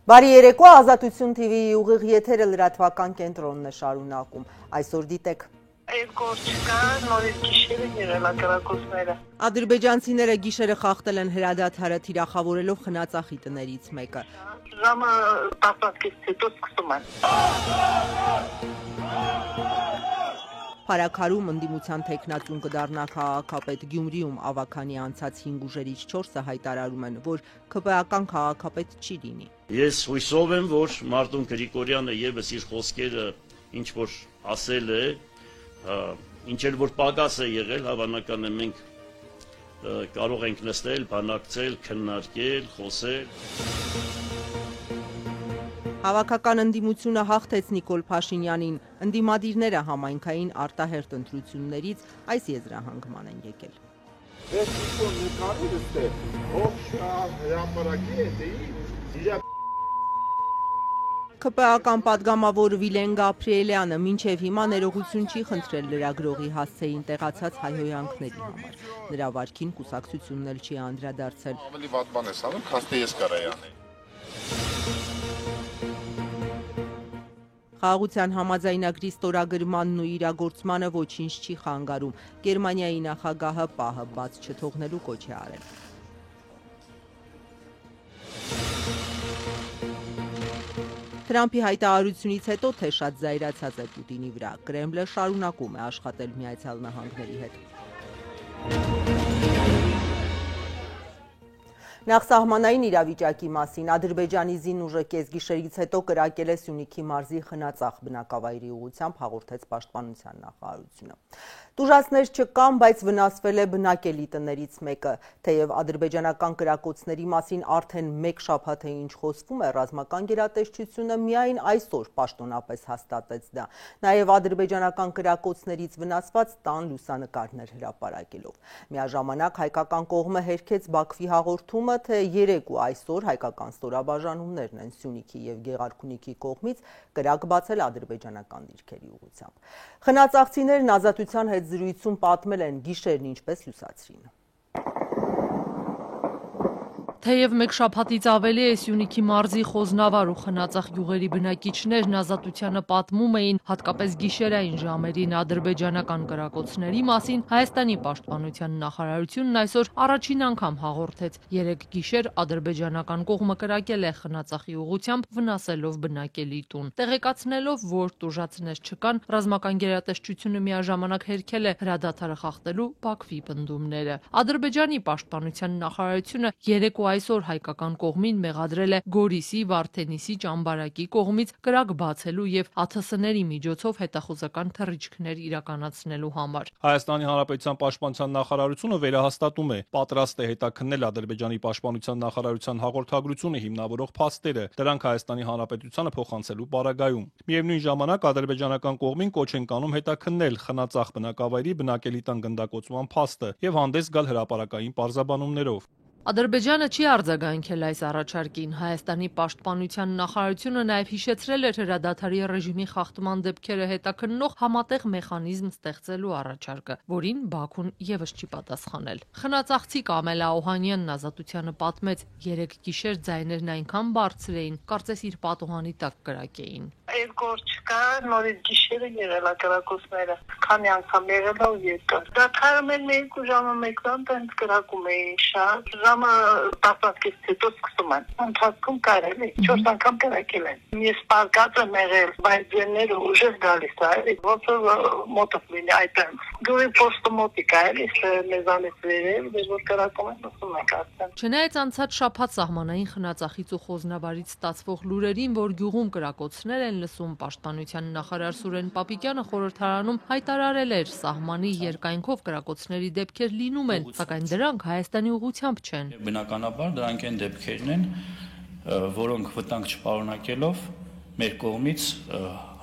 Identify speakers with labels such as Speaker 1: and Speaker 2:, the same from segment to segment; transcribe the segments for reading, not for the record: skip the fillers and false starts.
Speaker 1: Բարի երեկո, Ազատություն TV-ի ուղիղ եթերը լրատվական կենտրոնն է շարունակում։ Այսօր դիտեք։
Speaker 2: Երկրորդ չկա, նորից գիշերը եղել ակրակոցները։
Speaker 1: Ադրբեջանցիները գիշերը խախտել են հրադադարը թիրախավորելով խնածախի տներից մեկը։
Speaker 2: Ժամը 10-ից հետո սկսում են։
Speaker 1: Փարաքարում ընդդիմության թեկնածուն կդառնա քաղաքապետ Գյումրիում ավագանի անցած 5 ուժերից 4-ը հայտարարում են, որ ԿՊԱ-ական քաղաքապետ չի լինի։
Speaker 3: Ես հույսով եմ, որ Մարտուն Գրիգորյանը եւս իր խոսքերը ինչ որ ասել է, ինչ էլ որ պակաս է եղել, հավանական է մենք կարող ենք նստել, բանակցել, քննարկել, խոսել։
Speaker 1: Հավաքական ընդդիմությունը հաղթեց Նիկոլ Փաշինյանին, ընդդիմադիրները համայնքային արտահերթ ընտրություններից այս եզրահանգման են եկել։ ԿՊԱ-ական պատգամավոր Վիլեն Գաբրիելյանը մինչև հիմա ներողություն չի խնդրել լրագրողի հասցեին տեղացած հայհոյանքների համար։ Նրա վարքին կուսակցությունն էլ չի անդրադարձել։
Speaker 4: Ավելի վատ բան ես անում, քան թե ես կարայի անել։
Speaker 1: Խաղաղության համաձայնագրի ստորագրմանն ու իրագործմանը ոչինչ չի խանգարում։ Գերմանիայի նախագահը պահը բաց չթողնելու կոչ է արել։ Թրամփի հայտարարությունից հետո թե շատ զայրացած է Պուտինի վրա։ Կրեմլը շարունակում է աշխատել Միացյալ Նահանգների հետ։ Նախսահմանային իրավիճակի մասին Ադրբեջանի զինուժը կեսգիշերից հետո կրակել է Սյունիքի մարզի Խնածախ բնակավայրի ուղղությամբ, հաղորդեց Պաշտպանության նախարարությունը։ Տուժածներ չկան, բայց վնասվել է բնակելի տներից մեկը, թեև ադրբեջանական կրակոցների մասին արդեն մեկ շաբաթ է ինչ խոսվում է, ռազմական գերատեսչությունը միայն այսօր պաշտոնապես հաստատեց դա, նաև ադրբեջանական կրակոցներից վնասված տան լուսանկարներ հրապարակելով։ Միաժամանակ հայկական կողմը հերքեց Բաքվի հաղորդումը, թե երեկ ու այսօր հայկական ստորաբաժանումներն են Սյունիքի և Գեղարքունիքի կողմից կրակ բացել ադրբեջանական դիրքերի ուղղությամբ։ Խնածախցիներն Ազատության հետ զրույցում պատմել են գիշերն ինչպես լուսացրին։
Speaker 5: Թեև մեկ շաբաթից ավելի է Սյունիքի մարզի Խոզնավար ու Խնածախ գյուղերի բնակիչներն Ազատությանը պատմում էին հատկապես գիշերային ժամերին ադրբեջանական կրակոցների մասին, Հայաստանի պաշտպանության նախարարությունն այսօր առաջին անգամ հաղորդեց. երեկ գիշեր ադրբեջանական կողմը կրակել է Խնածախի ուղղությամբ, վնասելով բնակելի տուն։ Տեղեկացնելով, որ տուժածներ չկան, ռազմական գերատեսչությունը միաժամանակ հերքել է հրադադարը խախտելու Բաքվի պնդումները։ Ադրբեջանի պաշտպանության նախարարությունը երեկ ու այսօր հայկական կողմին մեղադրել է Գորիսի, Վարդենիսի, Ճամբարակի կողմից կրակ բացելու և ԱԹՍ-ների միջոցով հետախուզական թռիչքներ իրականացնելու համար։
Speaker 6: Հայաստանի Հանրապետության պաշտպանության նախարարությունը վերահաստատում է, պատրաստ է հետաքննել Ադրբեջանի պաշտպանության նախարարության հաղորդագրությունը հիմնավորող փաստերը, դրանք Հայաստանի Հանրապետությանը փոխանցելու պարագայում։ Միևնույն ժամանակ ադրբեջանական կողմին կոչ են կանում հետաքննել Խնածախ բնակավայրի բնակելի տան գնդակոծման փաստը և հանդես գալ հրապարակային պարզաբանումներով։
Speaker 5: Ադրբեջանը չի արձագանքել այս առաջարկին։ Հայաստանի պաշտպանության նախարարությունը նաև հիշեցրել էր հրադադարի ռեժիմի խախտման դեպքերը հետաքննող համատեղ մեխանիզմ ստեղծելու առաջարկը, որին Բաքուն եւս չի պատասխանել։ Խնածախցի Կամելա Օհանյանն Ազատությանը պատմեց, երեկ գիշեր ձայներն այնքան բարձր էին, կարծես իր պատուհանի տակ կրակեին։
Speaker 2: Երկրորդ չկա, նորից գիշերը եղել ակրակոցները։ Քանի անգամ եղել ու երկար։ Դադարում են 2 ժամը 1-ն տենց կրակում էին շատ։ Ժամը 10-ից հետո սկսում են։ Ընթացքում կարել է 4 անգամ կրակել են։ Ես պարկած եմ եղել, բայց ձենները ուժեղ գալիս է, ոնց որ մոտով լինի այդտեղ։ Գյուղի պոստը մոտիկ է, մեզանից վերել, որ կրակում են, ասում եք արդեն։
Speaker 5: Չնայած անցած շաբաթ սահմանային Խնածախից ու Խոզնավարից ստացվող լուրերին, որ գյուղում կրակոցներ են լսում, պաշտպանության նախարար Սուրեն Պապիկյանը խորհրդարանում հայտարարել էր, սահմանի երկայնքով կրակոցների դեպքեր լինում են, սակայն դրանք Հայաստանի ուղղությամբ չեն։
Speaker 7: Բնականաբար դրանք այն դեպքերն են, որոնք վտանգ չպարունակելով մեր կողմից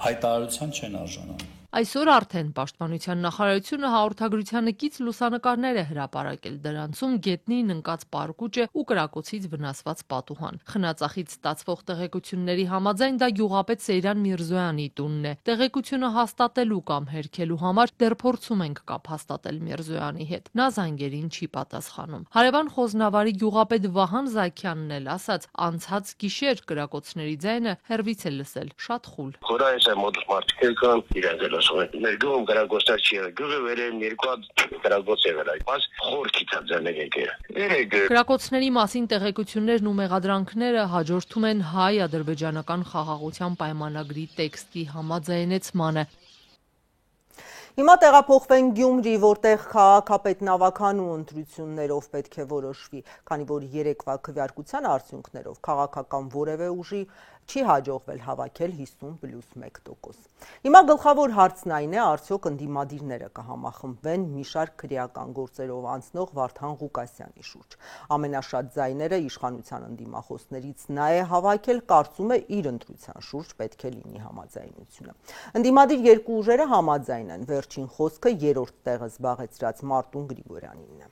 Speaker 7: հայտարարության չեն արժանանում։
Speaker 5: Այսօր արդեն Պաշտպանության նախարարությունը հաղորդագրությանը կից լուսանկարներ է հրապարակել, դրանցում գետնին ընկած պարկուճը ու կրակոցից վնասված պատուհան։ Խնածախից ստացվող տեղեկությունների համաձայն դա գյուղապետ Սեյրան Միրզոյանի տունն է։ Տեղեկությունը հաստատելու կամ հերքելու համար դեռ փորձում ենք կապ հաստատել Միրզոյանի հետ։ Նա զանգերին չի պատասխանում։ Հարևան Խոզնավարի գյուղապետ Վահան Զաքյանն էլ ասաց, անցած գիշեր կրակոցների ձայնը հեռվից է լսել, շատ խուլ։
Speaker 8: Ներգում գրագոստար չի եղել, գյուղը վերել երկու հատ գրագոց եղել այդ, բայց խորքից արձանել եկել։
Speaker 5: Կրակոցների մասին տեղեկություններն ու մեղադրանքները հաջորդում են հայ-ադրբեջանական խաղաղության պայմանագրի տեքստի համաձայնեցմանը։
Speaker 1: Հիմա տեղափոխվենք Գյումրի, որտեղ քաղաքապետ նավական ու ընտրություններով պետք է որոշվի, քանի որ երեկվա քվեարկության արդյունքներով քաղաքական որևէ ուժի չի հաջողվել հավաքել 50+1%։ Հիմա գլխավոր հարցն այն է, արդյոք ընդդիմադիրները կհամախմբվեն մի շարք քրեական գործերով անցնող Վարդան Ղուկասյանի շուրջ։ Ամենաշատ ձայները իշխանության ընդդիմախոսներից նա է հավաքել, կարծում է իր ընտրության շուրջ պետք է լինի համաձայնությունը։ Ընդդիմադիր երկու ուժերը համաձայն են, վերջին խոսքը երրորդ տեղը զբաղեցրած Մարտուն Գրիգորյանինն է։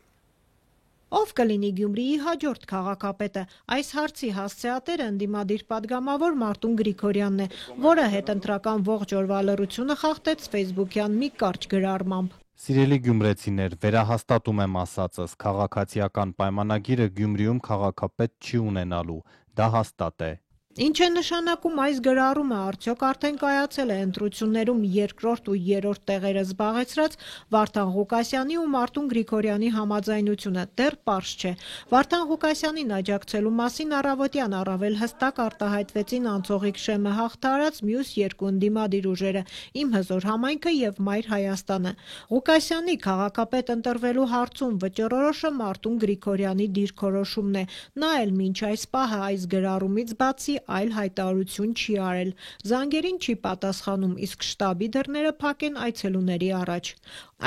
Speaker 9: Ով կլինի Գյումրիի հաջորդ քաղաքապետը։ Այս հարցի հասցեատերը ընդդիմադիր պատգամավոր Մարտուն Գրիգորյանն է, որը հետընտրական ողջ օրվա լռությունը խախտեց ֆեյսբուքյան մի կարճ գրառմամբ։
Speaker 10: Սիրելի գյումրեցիներ, վերահաստատում եմ ասածս, քաղաքացիական պայմանագիրը Գյումրիում քաղաքապետ չի ունենալու, դա հաստատ է։
Speaker 9: Ինչ է նշանակում այս գրառումը, արդյոք արդեն կայացել է ընտրություններում երկրորդ ու երրորդ տեղերը զբաղեցրած Վարդան Ղուկասյանի ու Մարտուն Գրիգորյանի համաձայնությունը, դեռ պարզ չէ։ Վարդան Ղուկասյանին աջակցելու մասին առավոտյան առավել հստակ արտահայտվեցին Անցողիկ Շեմը հաղթարած մյուս երկու ընդդիմադիր ուժերը՝ Իմ հզոր համայնքը եւ Մայր Հայաստանը։ Ղուկասյանի քաղաքապետ ընտրվելու հարցում վճռորոշը Մարտուն Գրիգորյանի դիրքորոշումն է։ Նա էլ մինչ այս պահը այս գրառումից բացի այլ հայտարարություն չի արել։ Զանգերին չի պատասխանում, իսկ շտաբի դռները փակ են այցելուների առաջ։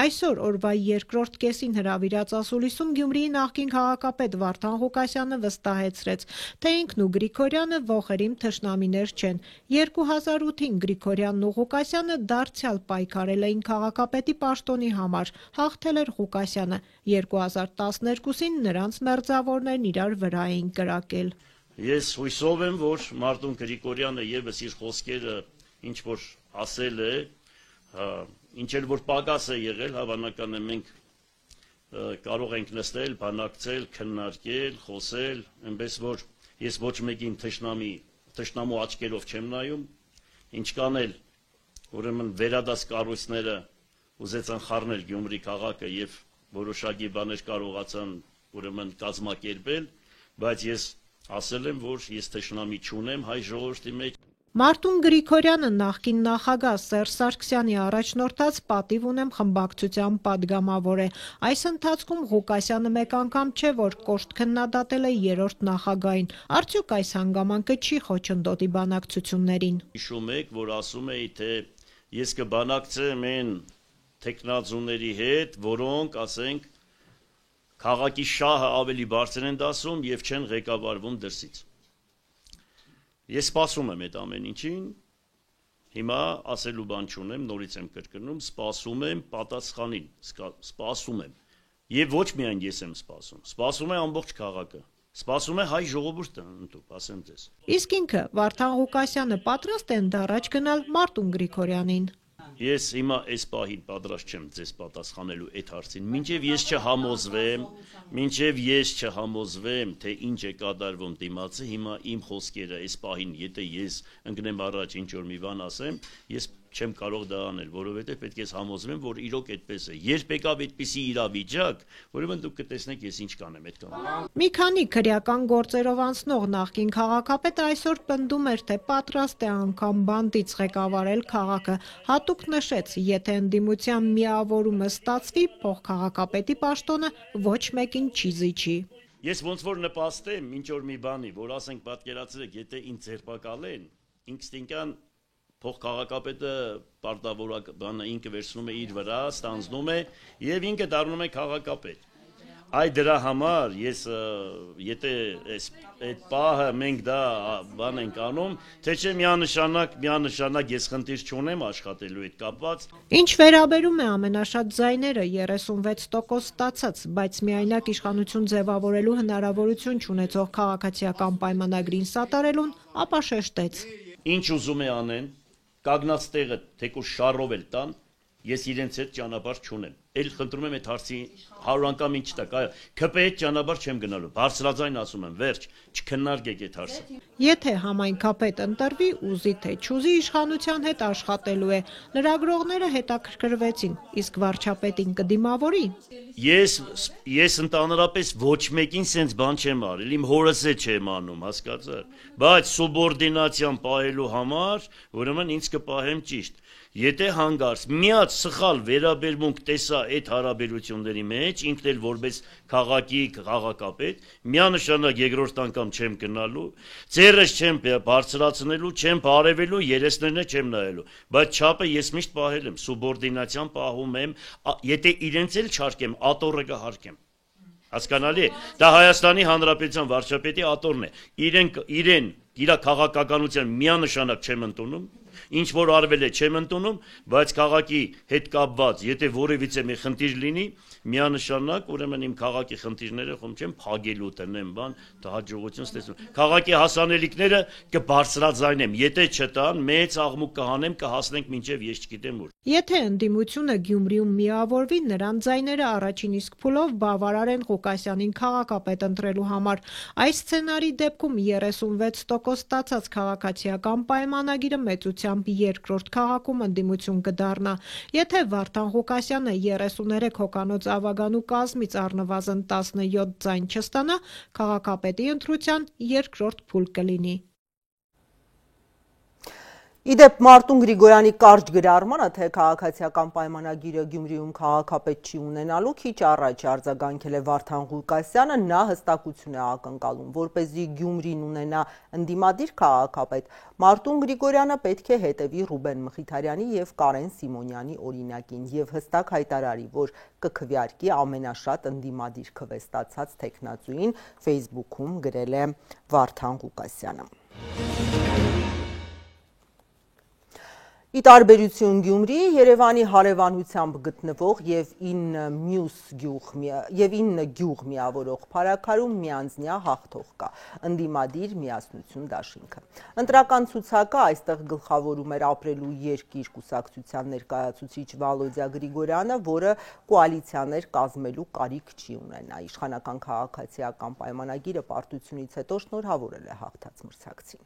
Speaker 9: Այսօր օրվա երկրորդ կեսին հրավիրած ասուլիսում Գյումրիի նախկին քաղաքապետ Վարդան Ղուկասյանը վստահեցրեց, թե ինքն ու Գրիգորյանը ողերիմ թշնամիներ չեն։ 2008-ին Գրիգորյանն ու Ղուկասյանը դարձյալ պայքարել էին քաղաքապետի պաշտոնի համար, հաղթել էր Ղուկասյանը։ 2012-ին նրանց մերձավորներն իրար վրա էին կրակել։
Speaker 3: Ես հույսով եմ, որ Մարտուն Գրիգորյանը եւս իր խոսքերը ինչ որ ասել է, ինչ էլ որ պակաս է եղել, հավանական է մենք կարող ենք նստել, բանակցել, քննարկել, խոսել, այնպես որ ես ոչ մեկին թշնամու աչքերով չեմ նայում, ինչ կանել, ուրեմն վերադաս կառույցները ուզեցան խառնել Գյումրի քաղաքը եւ որոշակի բաներ կարողացան ուրեմն կազմակերպել, բայց ես ասել եմ, որ ես թշնամի չունեմ հայ ժողովրդի մեջ։
Speaker 9: Մարտուն Գրիգորյանը նախկին նախագահ Սերժ Սարգսյանի առաջնորդած պատիվ ունեմ խմբակցության падգամավոր է։ Այս ընթացքում Ղուկասյանը մեկ անգամ չէ, որ կոշտ քննադատել է երրորդ նախագահին։ Արդյոք այս հանգամանքը չի խոչընդոտի բանակցություններին։
Speaker 3: Հիշում եք, որ ասում էի, թե ես կբանակցեմ այն տեխնազուների հետ, որոնք, ասենք, քաղաքի շահը ավելի բարձր են դասում եւ չեն ղեկավարվում դրսից։ Ես սպասում եմ այդ ամեն ինչին, հիմա ասելու բան չունեմ, նորից եմ կրկնում, սպասում եմ պատասխանին, սպասում եմ։ Եվ ոչ միայն ես եմ սպասում է ամբողջ քաղաքը, սպասում է հայ ժողովուրդը, ասեմ ձեզ։
Speaker 9: Իսկ ինքը Վարդան Ղուկասյանը պատրաստ է ընդառաջ գնալ Մարտուն Գրիգորյանին։
Speaker 3: Ես հիմա այս պահին պատրաստ չեմ ձեզ պատասխանելու այդ հարցին, մինչև ես չհամոզվեմ, թե ինչ է կատարվում դիմացը, հիմա իմ խոսքերը այս պահին, եթե ես ընկնեմ առաջ ինչ որ մի բան ասեմ, ես չեմ կարող դա անել, որովհետև պետք է համոզվեմ, որ իրոք այդպես է։ Երբ եկավ այդպիսի իրավիճակ, ուրեմն դուք կտեսնեք ես ինչ կանեմ այդ կամը։
Speaker 9: Մի քանի քրեական գործերով անցնող նախկին քաղաքապետը այսօր պնդում էր, թե պատրաստ է անգամ բանտից ղեկավարել քաղաքը։ Հատուկ նշեց, եթե ընդդիմության միավորումը ստացվի, փոխքաղաքապետի պաշտոնը ոչ մեկին չի զիջի։
Speaker 3: Ես ոնց որ նպաստեմ ինչ որ մի բանի, որ ասենք պատկերացրեք, եթե ինձ ձերբակալեն, ինստինկտան փոխքաղաքապետը պարտավորակ բանը ինքը վերցնում է իր վրա, ստանձնում է եւ ինքը դառնում է քաղաքապետ։ Այ դրա համար ես եթե այդ պահը մենք դա բան ենք անում, թե չէ միանշանակ ես խնդիր չունեմ աշխատելու հետ կապված։
Speaker 9: Ինչ վերաբերում է ամենաշատ ձայները 36% ստացած, բայց միայնակ իշխանություն ձևավորելու հնարավորություն չունեցող քաղաքացիական պայմանագրին սատարելուն, ապա շեշտեց.
Speaker 3: Ինչ ուզում է անեն, կանգնած տեղը թեկուզ շարով էլ տան, ես իրենց հետ ճանապարհ չունեմ։ Էլ խնդրում եմ այդ հարցի 100 անգամ ինչ տակ, ԿՊ հետ ճանապարհ չեմ գնալու։ Բարձրաձայն ասում եմ, վերջ, չքննարկեք այդ հարցը։
Speaker 9: Եթե համայնքապետ ընտրվի, ուզի թե չուզի իշխանության հետ աշխատելու է։ Լրագրողները հետաքրքրվեցին, իսկ վարչապետին կդիմավորի։
Speaker 3: Ես ընդհանրապես ոչ մեկին սենց բան չեմ արել, իմ հորս է չեմ անում, հասկացա՞ր։ Բայց սուբորդինացիան պահելու համար, ուրեմն ինձ կպահեմ ճիշտ։ Եթե հանգարց միած սխալ վերաբերմունք տեսա այդ հարաբերությունների մեջ, ինքն էլ որպես քաղաքի քաղաքապետ, միանշանակ երկրորդ անգամ չեմ գնալու, ձեռս չեմ բարձրացնելու, չեմ բարևելու, երեսներն չեմ նայելու, բայց չափը ես միշտ պահել եմ, սուբորդինացիան պահում եմ, եթե իրենց էլ չհարկեմ, ատորը կհարկեմ։ Հասկանալի է, դա Հայաստանի Հանրապետության վարչապետի ատորն է, իրեն իր քաղաքականության միանշանակ չեմ ընդունում, ինչ որ արվել է չեմ ընդունում, բայց քաղաքի հետ կապված, եթե որևիցե մի խնդիր լինի, միանշանակ, ուրեմն իմ քաղաքի խնդիրները խոմ չեմ փագելու տնեմ բան, դա հաջողություն ստեցնում։ Քաղաքի հասանելիքները կբարձրաձայնեմ, եթե չտան, մեծ աղմուկ կհանեմ, կհասնենք մինչև ես չգիտեմ ուր։
Speaker 9: Եթե ընդդիմությունը Գյումրիում միավորվի, նրան ձայները առաջին իսկ փուլով բավարար են Ղուկասյանին քաղաքապետ ընտրելու համար։ Այս սցենարի դեպքում 36% ստացած քաղաքացիական պայմանագիրը մեծությամբ երկրորդ քաղաքում ընդդիմություն կդառնա։ Եթե Վարդան Ղուկասյանը 33 հոգանոց ավագանու կազմից առնվազն 17 ձայն չստանա, քաղաքապետի ընտրության երկրորդ փուլ կլինի։
Speaker 1: Իդեպ Մարտուն Գրիգորյանի կարճ գրառմանը, թե քաղաքացիական պայմանագիրը Գյումրիում քաղաքապետ չի ունենալու, քիչ առաջ արձագանքել է Վարդան Ղուկասյանը, նա հստակություն է ակնկալում, որպեսզի Գյումրին ունենա ընդդիմադիր քաղաքապետ, Մարտուն Գրիգորյանը պետք է հետևի Ռուբեն Մխիթարյանի և Կարեն Սիմոնյանի օրինակին և հստակ հայտարարի, որ կքվեարկի ամենաշատ ընդդիմադիր քվեստացած թեկնածուին, Facebook-ում գրել է Վարդան Ղուկասյանը։ Ի տարբերություն Գյումրիի, Երևանի հարևանությամբ գտնվող և 9 գյուղ միավորող Փարաքարում միանձնյա հաղթող կա, ընդդիմադիր միասնություն դաշինքը։ Ընտրական ցուցակը այստեղ գլխավորում էր ապրելու երկիր կուսակցության ներկայացուցիչ Վալոդյա Գրիգորյանը, որը կոալիցիաներ կազմելու կարիք չի ունենա։ Իշխանական քաղաքացիական պայմանագիրը պարտությունից հետո շնորհավորել է հաղթած մրցակցին։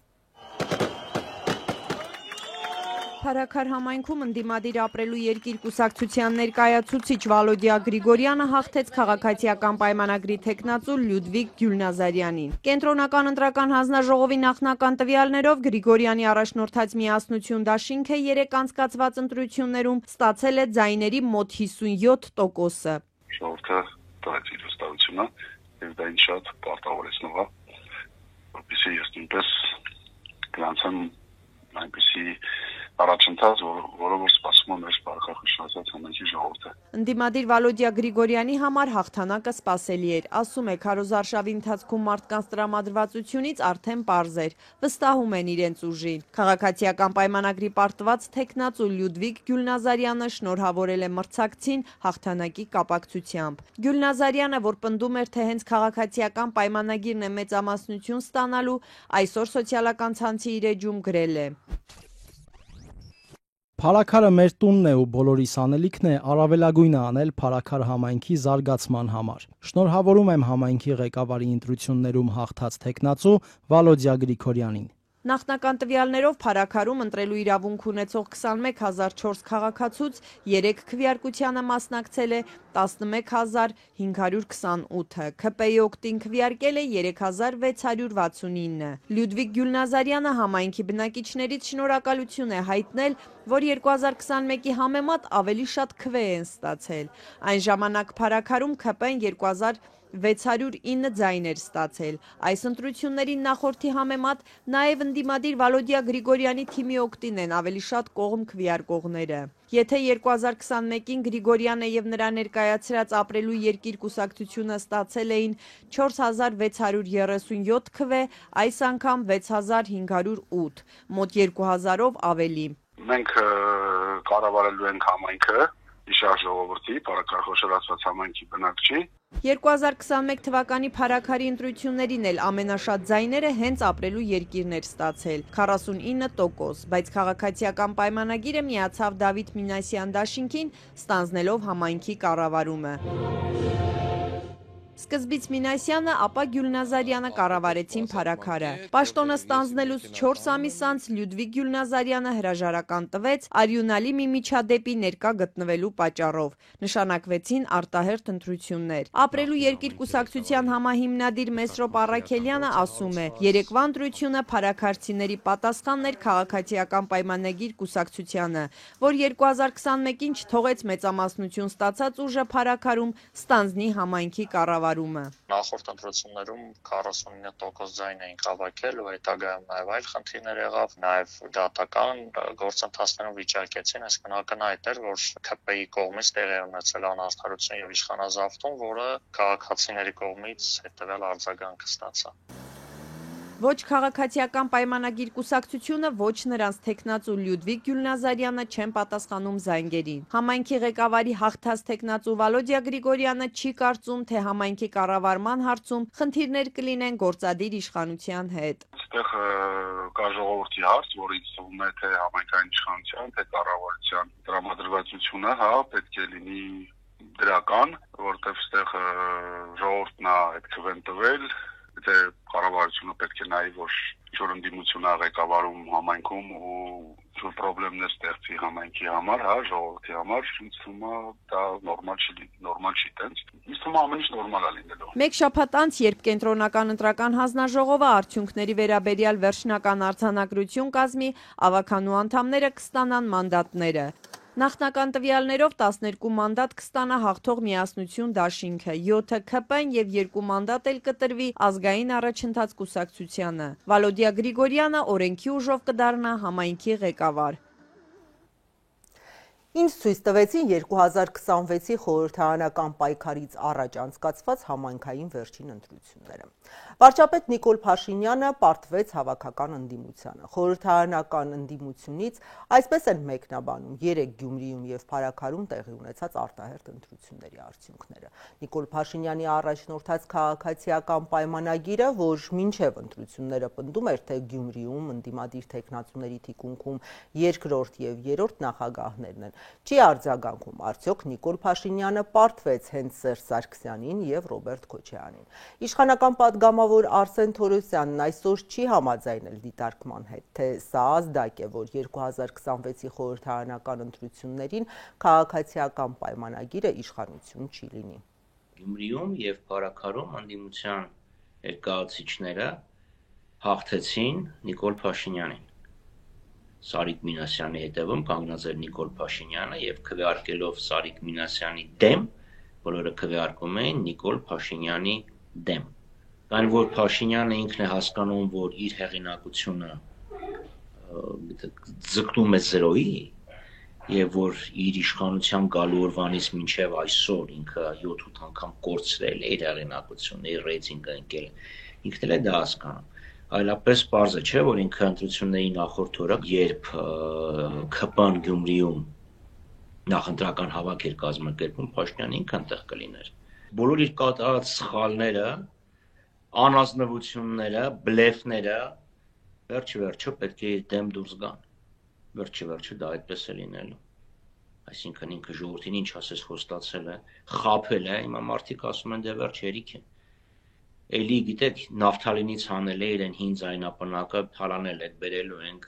Speaker 11: Փարաքար համայնքում ընդդիմադիր ապրելու երկիր կուսակցության ներկայացուցիչ Վալոդյա Գրիգորյանը հաղթեց քաղաքացիական պայմանագրի թեկնածու Լյուդվիգ Գյուլնազարյանին։ Կենտրոնական ընտրական հանձնաժողովի նախնական տվյալներով Գրիգորյանի առաջնորդած միասնություն դաշինքը 3 անցկացված ընտրություններում ստացել է ձայների մոտ 57%-ը։
Speaker 12: Ժողովուրդը տվեց իր վստահությունը եւ դա ինձ շատ պարտավորեցնում է, որպեսզի ես նույնպես գրանցեմ այնպեսի առաջընթաց, որը որ սպասում է մեր բարեխոսացած համայնքի ժողովուրդը։
Speaker 11: Ընդդիմադիր Վալոդյա Գրիգորյանի համար հաղթանակը սպասելի էր, ասում է, քարոզարշավի ընթացքում մարդկանց տրամադրվածությունից արդեն պարզ էր, վստահում են իրենց ուժին։ Քաղաքացիական պայմանագրի պարտված թեկնածու Լյուդվիգ Գյուլնազարյանը շնորհավորել է մրցակցին հաղթանակի կապակցությամբ։ Գյուլնազարյանը, որ պնդում էր, թե հենց քաղաքացիական պայմանագիրն է մեծամասնություն ստանալու, այսօր սոցիալական ցանցի իր էջում գրել է.
Speaker 13: Փարաքարը մեր տունն է ու բոլորիս անելիքն է առավելագույնը անել Փարաքար համայնքի զարգացման համար։ Շնորհավորում եմ համայնքի ղեկավարի ընտրություններում հաղթած թեկնածու Վալոդյա Գրիգորյանին։
Speaker 11: Նախնական տվյալներով Փարաքարում ընտրելու իրավունք ունեցող 21004 քաղաքացուց 3 քվեարկությանը մասնակցել է 11528-ը, ՔՊ-ի օգտին քվեարկել է 3669։ Լյուդվիգ Գյուլնազարյանը համայնքի բնակիչներից շնորհակալություն է հայտնել, որ 2021-ի համեմատ ավելի շատ քվե են ստացել։ Այն ժամանակ Փարաքարում ՔՊ-ն 2609 ձայներ ստացել։ Այս ընտրություններին նախորդի համեմատ նաև ընդդիմադիր Վալոդյա Գրիգորյանի թիմի օգտին են ավելի շատ կողմ քվեարկողները։ Եթե 2021-ին Գրիգորյանը եւ նրա ներկայացրած ապրելու երկիր կուսակցությունը ստացել էին 4637 քվե, այս անգամ 6508, մոտ 2000-ով ավելի։
Speaker 12: Մենք կառավարելու ենք համայնքը Իշար ժողովրդի, Փարաքարխոշորացված համայնքի բնակչի։
Speaker 11: 2021 թվականի փարաքարի ընտրություններին էլ ամենաշատ ձայները հենց ապրելու երկիրն էր ստացել՝ 49%, բայց քաղաքացիական պայմանագիրը միացավ Դավիթ Մինասյան դաշինքին, ստանձնելով համայնքի կառավարումը։ Սկզբից Մինասյանը, ապա Գյուլնազարյանը կառավարեցին փարաքարը։ Պաշտոնը ստանձնելուց 4 ամիս անց Լյուդվիգ Գյուլնազարյանը հրաժարական տվեց արյունալի մի միջադեպի ներկա գտնվելու պատճառով։ Նշանակվեցին արտահերթ ընտրություններ։ Ապրելու երկիր կուսակցության համահիմնադիր Մեսրոպ Առաքելյանը ասում է, երեկվա ընտրությունը փարաքարցիների պատասխանն էր քաղաքացիական պայմանագիր կուսակցությանը, որ 2021-ին չթողեց մեծամասնություն ստացած ուժը փարաքարում ստանձնի համայնքի կառավարումը։
Speaker 14: Նախորդ ընտրություններում 49% ձայն էին հավաքել ու հետագայում նաև այլ խնդիրներ եղավ, նաև դատական գործընթացներում վիճարկեցին, այսինքն ակնհայտ էր, որ ՔՊ-ի կողմից տեղի ունեցել անարդարություն եւ իշխանազավթում, որը քաղաքացիների կողմից հետեւյալ արձագանքը ստացա։
Speaker 11: Ոչ քաղաքացիական պայմանագիր կուսակցությունը, ոչ նրանց թեկնածու Լյուդվիգ Գյուլնազարյանը չեն պատասխանում զանգերին։ Համայնքի ղեկավարի հաղթած թեկնածու Վալոդիա Գրիգորյանը չի կարծում, թե համայնքի կառավարման հարցում խնդիրներ կլինեն գործադիր իշխանության հետ։
Speaker 12: Այստեղ կա ժողովրդի հարց, որ ինձ թվում է, թե համայնքային իշխանության, թե կառավարության տրամադրվածությունը, պետք է լինի դրական, որտեղ այստեղ ժողովուրդն է այդ քվեն տվել, թե կառավարությունը պետք է նայի, որ ինչ-որ ընդդիմություն է ղեկավարում համայնքում ու ինչ-որ պրոբլեմներ ստեղծի համայնքի համար, ժողովրդի համար, ինձ թվում է դա նորմալ չի տենց։ Ինձ թվում է ամեն ինչ նորմալ է լինելու։
Speaker 11: Մեկ շաբաթ անց, երբ կենտրոնական ընտրական հանձնաժողովը արդյունքների վերաբերյալ վերջնական արձանագրություն կազմի, ավականու անդամները կստանան մանդատները։ Նախնական տվյալներով 12 մանդատ կստանա հաղթող Միասնություն դաշինքը, 7 ՔՊ-ն եւ 2 մանդատ էլ կտրվի ազգային առաջընթաց կուսակցությանը։ Վալոդիա Գրիգորյանը օրենքի ուժով կդառնա համայնքի ղեկավար։
Speaker 1: Ինչ ցույց տվեցին 2026-ի խորհրդարանական պայքարից առաջ անցկացված համայնքային վերջին ընտրությունները։ Վարչապետ Նիկոլ Փաշինյանը պարտվեց հավաքական ընդդիմությանը։ Խորհրդարանական ընդդիմությունից այսպես են մեկնաբանում 3 Գյումրիում եւ Փարաքարում տեղի ունեցած արտահերթ ընտրությունների արդյունքները։ Նիկոլ Փաշինյանի առաջնորդած քաղաքացիական պայմանագիրը, որ մինչև ընտրությունները պնդում էր, թե Գյումրիում ընդդիմադիր թեկնածուների թիկունքում երկրորդ եւ երրորդ նախագահներն են, չի արձագանքում, արդյոք Նիկոլ Փաշինյանը պարտվեց հենց Սերժ Սարգսյանին եւ Ռոբերտ Քոչարյանին։ Իշխանական պատգամավոր Արսեն Թորոսյանն այսօր չի համաձայնել դիտարկման հետ, թե սա ազդակ է, որ 2026-ի խորհրդարանական ընտրություններին քաղաքացիական պայմանագիրը իշխանություն չի լինի։
Speaker 15: Գյումրիում եւ Փարաքարում ընդդիմության ներկայացուցիչները հաղթեցին Նիկոլ Փաշինյանին։ Սարիկ Մինասյանի հետևում կանգնած էր Նիկոլ Փաշինյանը եւ քվեարկելով Սարիկ Մինասյանի դեմ, բոլորը քվեարկում էին Նիկոլ Փաշինյանի դեմ։ Քանի որ Փաշինյանը ինքն է հասկանում, որ իր հեղինակությունը ձգտում է զրոյի եւ որ իր իշխանության գալու օրվանից մինչեւ այսօր ինքը 7-8 անգամ կորցրել է իր հեղինակությունը, իր ռեյտինգը ընկել, ինքն էլ է դա հասկանում։ Այլապես պարզ է, չէ, որ ինքը ընտրությունների նախորդ օրը, երբ ՔՊ-ն Գյումրիում նախընտրական հավաք էր կազմակերպում, Փաշինյանը ինքը այնտեղ կլիներ։ Բոլոր իր կատարած սխալները, անազնվությունները, բլեֆները վերջ-վերջո պետք է իր դեմ դուրս գան։ Վերջ-վերջո դա այդպես է լինելու։ Այսինքն ինքը ժողովրդին ինչ ասես խոստացել է, խաբել է, հիմա մարդիկ ասում են դե վերջ հերիք է։ Էլի գիտեք, նավթալինից հանել է իրեն հին ձայնապնակը, թալանել եք, բերելու ենք,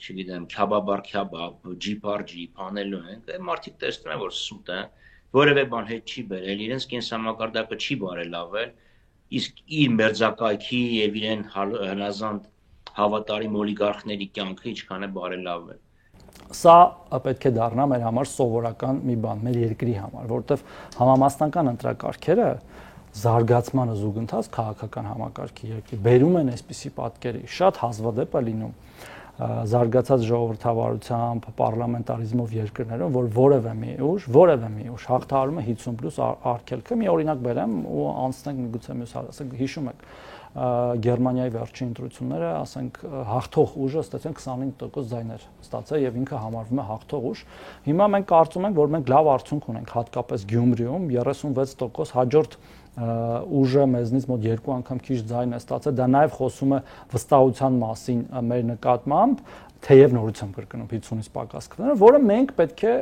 Speaker 15: չգիտեմ, քյաբաբար քյաբաբ, ջիպար ջիպ հանելու ենք, մարդիկ տեսնում են, որ սուտ է, որևէ բան հետ չի բերել, իրենց կենսամակարդակը չի բարելավել, իսկ իր մերձակայքի եւ իրեն հնազանդ հավատարիմ օլիգարխների կյանքը ինչքան է բարելավել։
Speaker 16: Սա պետք է դառնա մեր համար սովորական մի բան, մեր երկրի համար, որովհետեւ համամասնական ընտրակարգերը զարգացմանը զուգընթաց քաղաքական համակարգի երկրի բերում են այսպիսի պատկերի, շատ հազվադեպ է լինում, զարգացած ժողովրդավարությամբ, պարլամենտարիզմով երկրներում, որ որևէ մի ուժ հաղթահարում է 50+ արգելքը։ Մի օրինակ բերեմ ու անցնենք միգուցե մյուս հարցը, հիշում եք Գերմանիայի վերջին ընտրությունները, ասենք հաղթող ուժը ստացել 25% ձայներ ստացել եւ ինքը համարվում է հաղթող ուժ։ Հիմա մենք կարծում ենք, որ մենք լավ արդյունք ունենք, հատկապես Գյումրիում 36%, հաջորդ ուժը մեզնից մոտ 2 անգամ քիչ ձայն է ստացել, դա նաև խոսում է վստահության մասին մեր նկատմամբ, թեև նորից եմ կրկնում 50-ից պակաս քվեները, որը մենք պետք է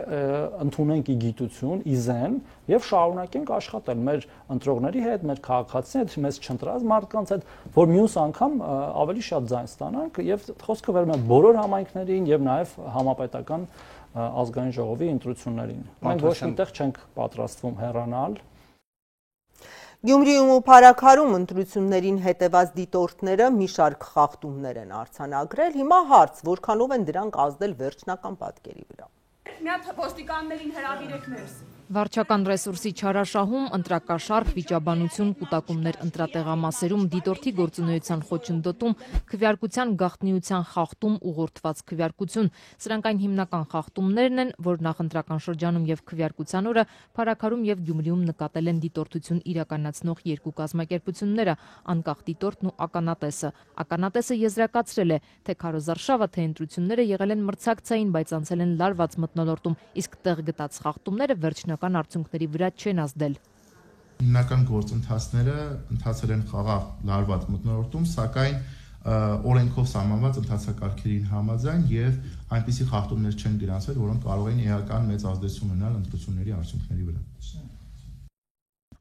Speaker 16: ընդունենք ի գիտություն, ի զեն եւ շարունակենք աշխատել մեր ընտրողների հետ, մեր քաղաքացիների հետ, մեզ չընտրած մարդկանց հետ, որ մյուս անգամ ավելի շատ ձայն ստանանք եւ խոսքը վերում է բոլոր համայնքներին եւ նաեւ համապետական ազգային ժողովի ընտրություններին։ Մենք ոչ միտեղ չենք պատրաստվում հեռանալ։
Speaker 1: Գյումրիում ու Փարաքարում ընտրություններին հետևած դիտորդները մի շարք խախտումներ են արձանագրել, հիմա հարց, որքանով են դրանք ազդել վերջնական պատկերի վրա։
Speaker 17: Մի հատ ոստիկաններին հրավիրեք ներս։
Speaker 5: Վարչական ռեսուրսի չարաշահում, ընտրակաշառք, վիճաբանություն, կուտակումներ ընտրատեղամասերում, դիտորդի գործունեության խոչընդոտում, քվեարկության գաղտնիության խախտում, ուղղորդված քվեարկություն։ Սրանք այն հիմնական խախտումներն են, որ նախընտրական շրջանում եւ քվեարկության օրը Փարաքարում եւ Գյումրիում նկատել են դիտորդություն իրականացնող երկու կազմակերպությունները՝ անկախ դիտորդն ու ականատեսը։ Ականատեսը եզրակացրել է, թե քարոզարշավը, թե ընտրությունները եղել են մրցակցային, բայց անցել են լարված մթնոլորտում, իսկ տեղ գտած խախտումները վերջնական արդյունքների վրա չեն ազդել։
Speaker 18: Հիմնական գործընթացները ընթացել են խաղաղ լարված մթնոլորտում, սակայն օրենքով սահմանված ընթացակարգերին համաձայն եւ այնպիսի խախտումներ չեն գրանցվել, որոնք կարող են էական մեծ ազդեցություն ունենալ ընտրությունների արդյունքների վրա։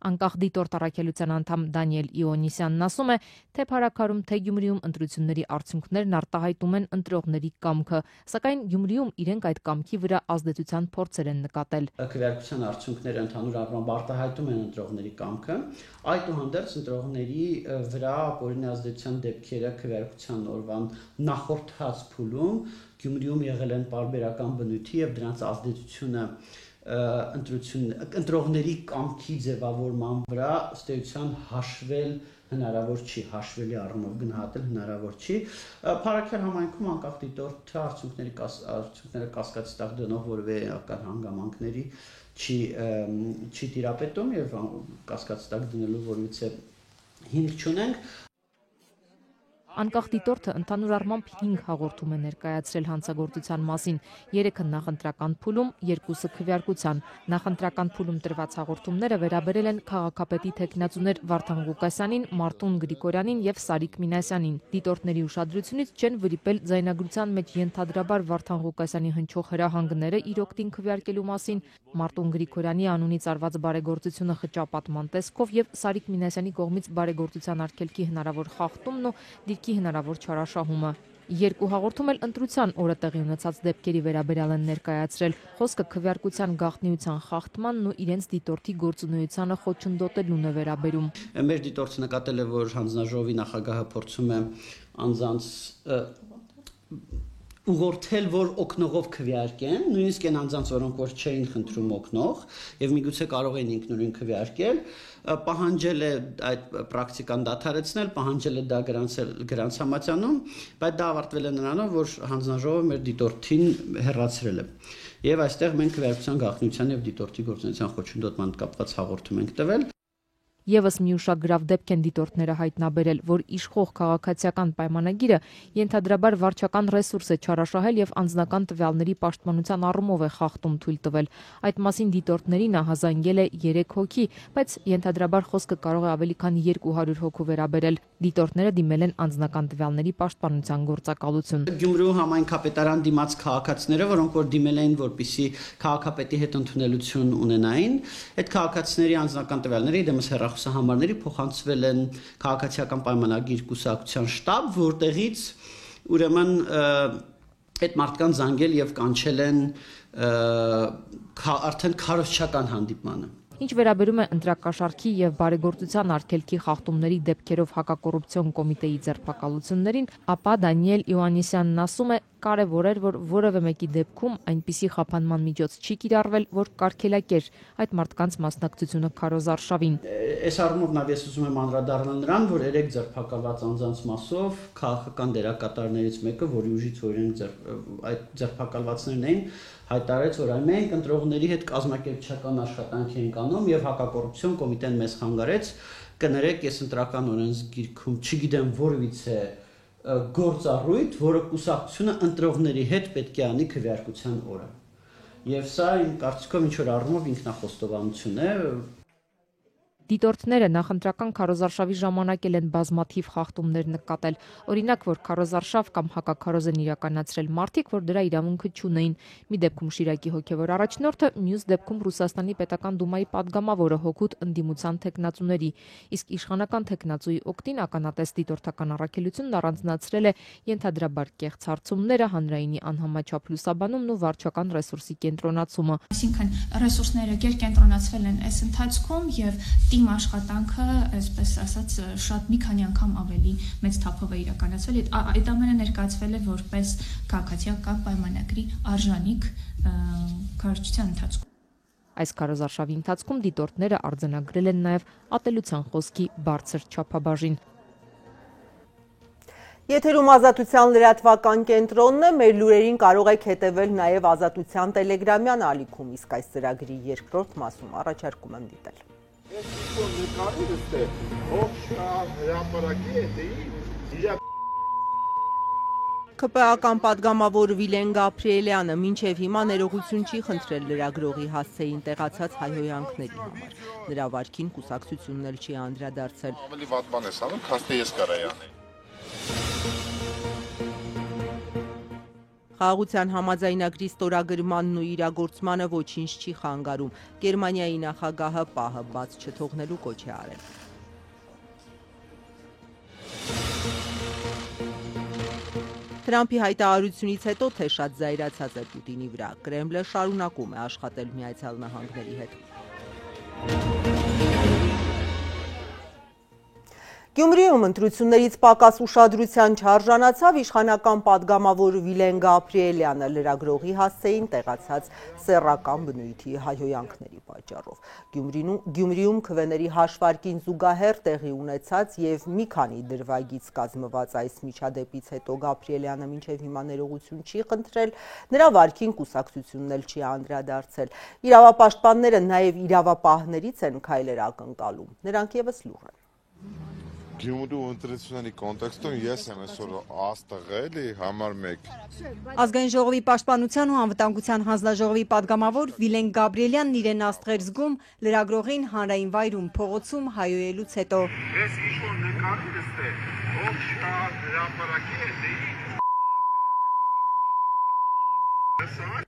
Speaker 5: Անկախ դիտորդ առաքելության անդամ Դանիել Իոնիսյանն ասում է, թե Փարաքարում, թե Գյումրիում ընտրությունների արդյունքներն արտահայտում են ընտրողների կամքը, սակայն Գյումրիում իրենք այդ կամքի վրա ազդեցության փորձեր են նկատել։
Speaker 15: Քվեարկության արդյունքները ընդհանուր առմամբ արտահայտում են ընտրողների կամքը, այդուհանդերձ ընտրողների վրա ապօրինի ազդեցության դեպքերը քվեարկության օրվան նախորդած փուլում Գյումրիում եղել են պարբերական բնույթի եւ դրանց ազդեցությունը ընտրողների կամքի ձևավորման վրա ըստ հաշվել հնարավոր չի, հաշվելի առումով գնահատել հնարավոր չի։ Փարաքար համայնքում անկախ դիտորդը արդյունքները կասկածի տակ դնող որևէ էական հանգամանքների չի տիրապետում եւ կասկածի տակ դնելու որևէ հիմք չունենք։
Speaker 5: Անկախ դիտորդը ընդհանուր առմամբ 5 հաղորդում է ներկայացրել հանցագործության մասին, 3-ը նախընտրական փուլում, 2-ը քվեարկության։ Նախընտրական փուլում տրված հաղորդումները վերաբերել են քաղաքապետի թեկնածուներ Վարդան Ղուկասյանին, Մարտուն Գրիգորյանին եւ Սարիկ Մինասյանին։ Դիտորդների ուշադրությունից չեն վրիպել ձայնագրության մեջ ենթադրաբար Վարդան Ղուկասյանի հնչող հրահանգները իր օգտին քվեարկելու մասին, Մարտուն Գրիգորյանի անունից արված բարեգործությունը խճապատման տեսքով եւ Սարիկ Մինասյանի կողմից բարեգործության արգելքի հնարավոր խախտումն ու դիրքի հնարավոր չարաշահումը։ Երկու հաղորդում էլ ընտրության օրը տեղի ունեցած դեպքերի վերաբերյալ են ներկայացրել։ Խոսքը քվեարկության գաղտնիության խախտմանն ու իրենց դիտորդի գործունեությանը խոչընդոտելուն է վերաբերում։
Speaker 15: Մեր դիտորդը նկատել է, որ հանձնաժողովի նախագահը փորձում է անձանց ուղղորդել, որ օգնողով քվեարկեն, նույնիսկ այն անձանց, որոնք որ չէին խնդրում օգնող, եւ միգուցե կարող էին ինքնուրույն քվեարկել, պահանջել է այդ պրակտիկան դադարեցնել, պահանջել է դա գրանց համաձայնում, բայց դա ավարտվել է նրանով, որ հանձնաժողովը մեր դիտորդին հեռացրել է։ Եվ այստեղ մենք քվեարկության գաղտնիության եւ դիտորդի գործունեության խոչընդոտման կապված հաղորդում ենք տվել։
Speaker 5: Եվս մի ուշագրավ դեպք են դիտորդները հայտնաբերել, որ իշխող քաղաքացիական պայմանագիրը ենթադրաբար վարչական ռեսուրս է չարաշահել եւ անձնական տվյալների պաշտպանության առումով է խախտում թույլ տվել։ Այդ մասին դիտորդներին ահազանգել է 3 հոգի, բայց ենթադրաբար խոսքը կարող է ավելի քան 200 հոգու վերաբերել։ Դիտորդները դիմել են անձնական տվյալների պաշտպանության գործակալություն։
Speaker 15: Գյումրու համայնքապետարան դիմաց քաղաքացիները, որոնք որ դիմել էին, որպեսզի քաղաքապետի հետ ընդունելություն ունենային, այդ քաղաքացիների անձնական տվյալները դեմս հեռախոսահամարների փոխանցվել են քաղաքացիական պայմանագիր կուսակցության շտաբ, որտեղից ուրեմն այդ մարդկանց զանգել եւ կանչել են արդեն քարոզչական հանդիպմանը։
Speaker 5: Ինչ վերաբերում է ընտրակաշառքի եւ բարեգործության արգելքի խախտումների դեպքերով հակակոռուպցիոն կոմիտեի ձերբակալություններին, ապա Դանիել Իոնիսյանն ասում է,
Speaker 19: կարևոր էր, որ որևէ մեկի դեպքում այնպիսի խափանման միջոց չի կիրառվել, որ կարգելակեր այդ մարդկանց մասնակցությունը քարոզ արշավին։
Speaker 20: Այս առումով նաև ես ուզում եմ անդրադառնալ նրան, որ 3 ձերբակալված անձանց մասով քաղաքական դերակատարներից մեկը, որի ուժից օրինակ այդ ձերբակալվածներն էին, հայտարարեց, որ մենք ընտրողների հետ կազմակերպչական աշխատանք ենք անում եւ հակակոռուպցիոն կոմիտեն մեզ խանգարեց, կներեք, ես ընտրական օրենսգիրքում չգիտեմ որևիցե գործառույթ, որը կուսակցությունը ընտրողների հետ պետք է անի քվեարկության օրը։ Եվ սա իմ կարծիքով ինչ որ առումով ինքնախոստովանություն է։
Speaker 19: Դիտորդները նախընտրական քարոզարշավի ժամանակ են բազմաթիվ խախտումներ նկատել։ Օրինակ, որ քարոզարշավ կամ հակաքարոզ են իրականացրել մարդիկ, որ դրա իրավունքը չունեին։ Մի դեպքում Շիրակի հոգևոր առաջնորդը, մյուս դեպքում Ռուսաստանի պետական դումայի падգամավորը հօգուտ ընդդիմության թեկնածուների։ Իսկ իշխանական թեկնածուի օգտին ականատես դիտորդական առաքելությունն առանձնացրել է ենթադրաբար կեղծ հարցումները, հանրայինի անհամաչափ լուսաբանումն ու վարչական ռեսուրսի կենտրոնացումը։
Speaker 21: Այսինքն ռեսուրսները կենտրոնացվել են այս ընթացքում եւ թիմ աշխատանքը, այսպես ասած, շատ մի քանի անգամ ավելի մեծ թափով է իրականացվել։ Այդ ամենը ներկայացվել է որպես քաղաքացիական պայմանագրի արժանիք քարոզչության ընթացքում։
Speaker 19: Այս քարոզարշավի ընթացքում դիտորդները արձանագրել են նաև ատելության խոսքի բարձր չափաբաժին։
Speaker 1: Եթերում Ազատության լրատվական կենտրոնն է, մեր լուրերին կարող եք հետևել նաև Ազատության տելեգրամյան ալիքում, իսկ այս ծրագրի երկրորդ մասում առաջարկում եմ դիտել։ ԿՊԱ-ական падգամավոր Վիլեն Գաբրիելյանը մինչև հիմա ներողություն չի խնդրել լրագրողի հասցեին տեղացած հայհոյանքների համար։ Նրա վարքին կուսակցությունն էլ չի անդրադարձել։
Speaker 4: Ավելի վատ բան ես անում, քան թե ես կարայի անել։
Speaker 1: Խաղաղության համաձայնագրի ստորագրմանն ու իրագործմանը ոչինչ չի խանգարում։ Գերմանիայի նախագահը պահը բաց չթողնելու կոչ է արել։ Թրամփի հայտարարությունից հետո թե շատ զայրացած է Պուտինի վրա, Կրեմլը շարունակում է աշխատել Միացյալ Նահանգների հետ։ Գյումրիում ընտրություններից պակաս ուշադրության չարժանացավ իշխանական падգամավոր Վիլեն Գաբրիելյանը լրագրողի հասցեին տեղացած սեռական բնույթի հայհոյանքների պատճառով։ Գյումրիում քվեների հաշվարկին զուգահեռ տեղի ունեցած եւ մի քանի դրվագից կազմված այս միջադեպից հետո Գաբրիելյանը մինչև հիմա ներողություն չի խնդրել, նրա վարքին կուսակցությունն էլ չի անդրադարձել։ Իրավապաշտպանները նաեւ իրավապահներից են քայլեր ակնկալում, նրանք եւս լուռ են։
Speaker 4: Գյումրու ընտրությունների կոնտեքստում ես եմ այսօր աստղել համար 1։
Speaker 11: Ազգային ժողովի պաշտպանության ու անվտանգության հանձնաժողովի падգամավոր Վիլեն Գաբրիելյանն իրեն աստղեր զգում լրագրողին հանրային վայրում փողոցում հայոյելուց հետո։
Speaker 4: Ես ինչ-որ նկարել եմ, ով շա հրապարակի է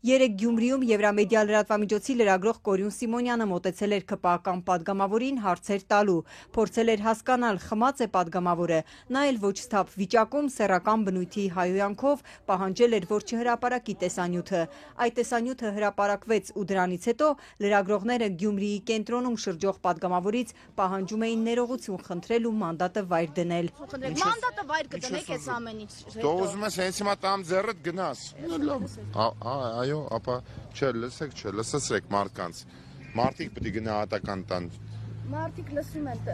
Speaker 11: Երեկ Գյումրիում Եվրամեդիա լրատվամիջոցի լրագրող Կորյուն Սիմոնյանը մոտեցել էր ԿՊԱ-ական падգամավորին հարցեր տալու, փորձել էր հասկանալ խմած է падգամավորը, նա էլ ոչ սթափ վիճակում սեռական բնույթի հայոյանքով պահանջել էր, որ չհրապարակի տեսանյութը։ Այդ տեսանյութը հրապարակվեց ու դրանից հետո լրագրողները Գյումրիի կենտրոնում շրջող падգամավորից պահանջում էին ներողություն խնդրել ու մանդատը վայր դնել։
Speaker 17: Մանդատը վայր կդնեք այս ամենից հետո։
Speaker 4: Դու ուզում ես հենց հիմա տամ ձեռդ գնաս։ Այո, ապա չէ, լսեք, լսեցեք մարդկանց։ Մարդիկ պետք է գնահատական տան։
Speaker 17: Մարդիկ լսում են,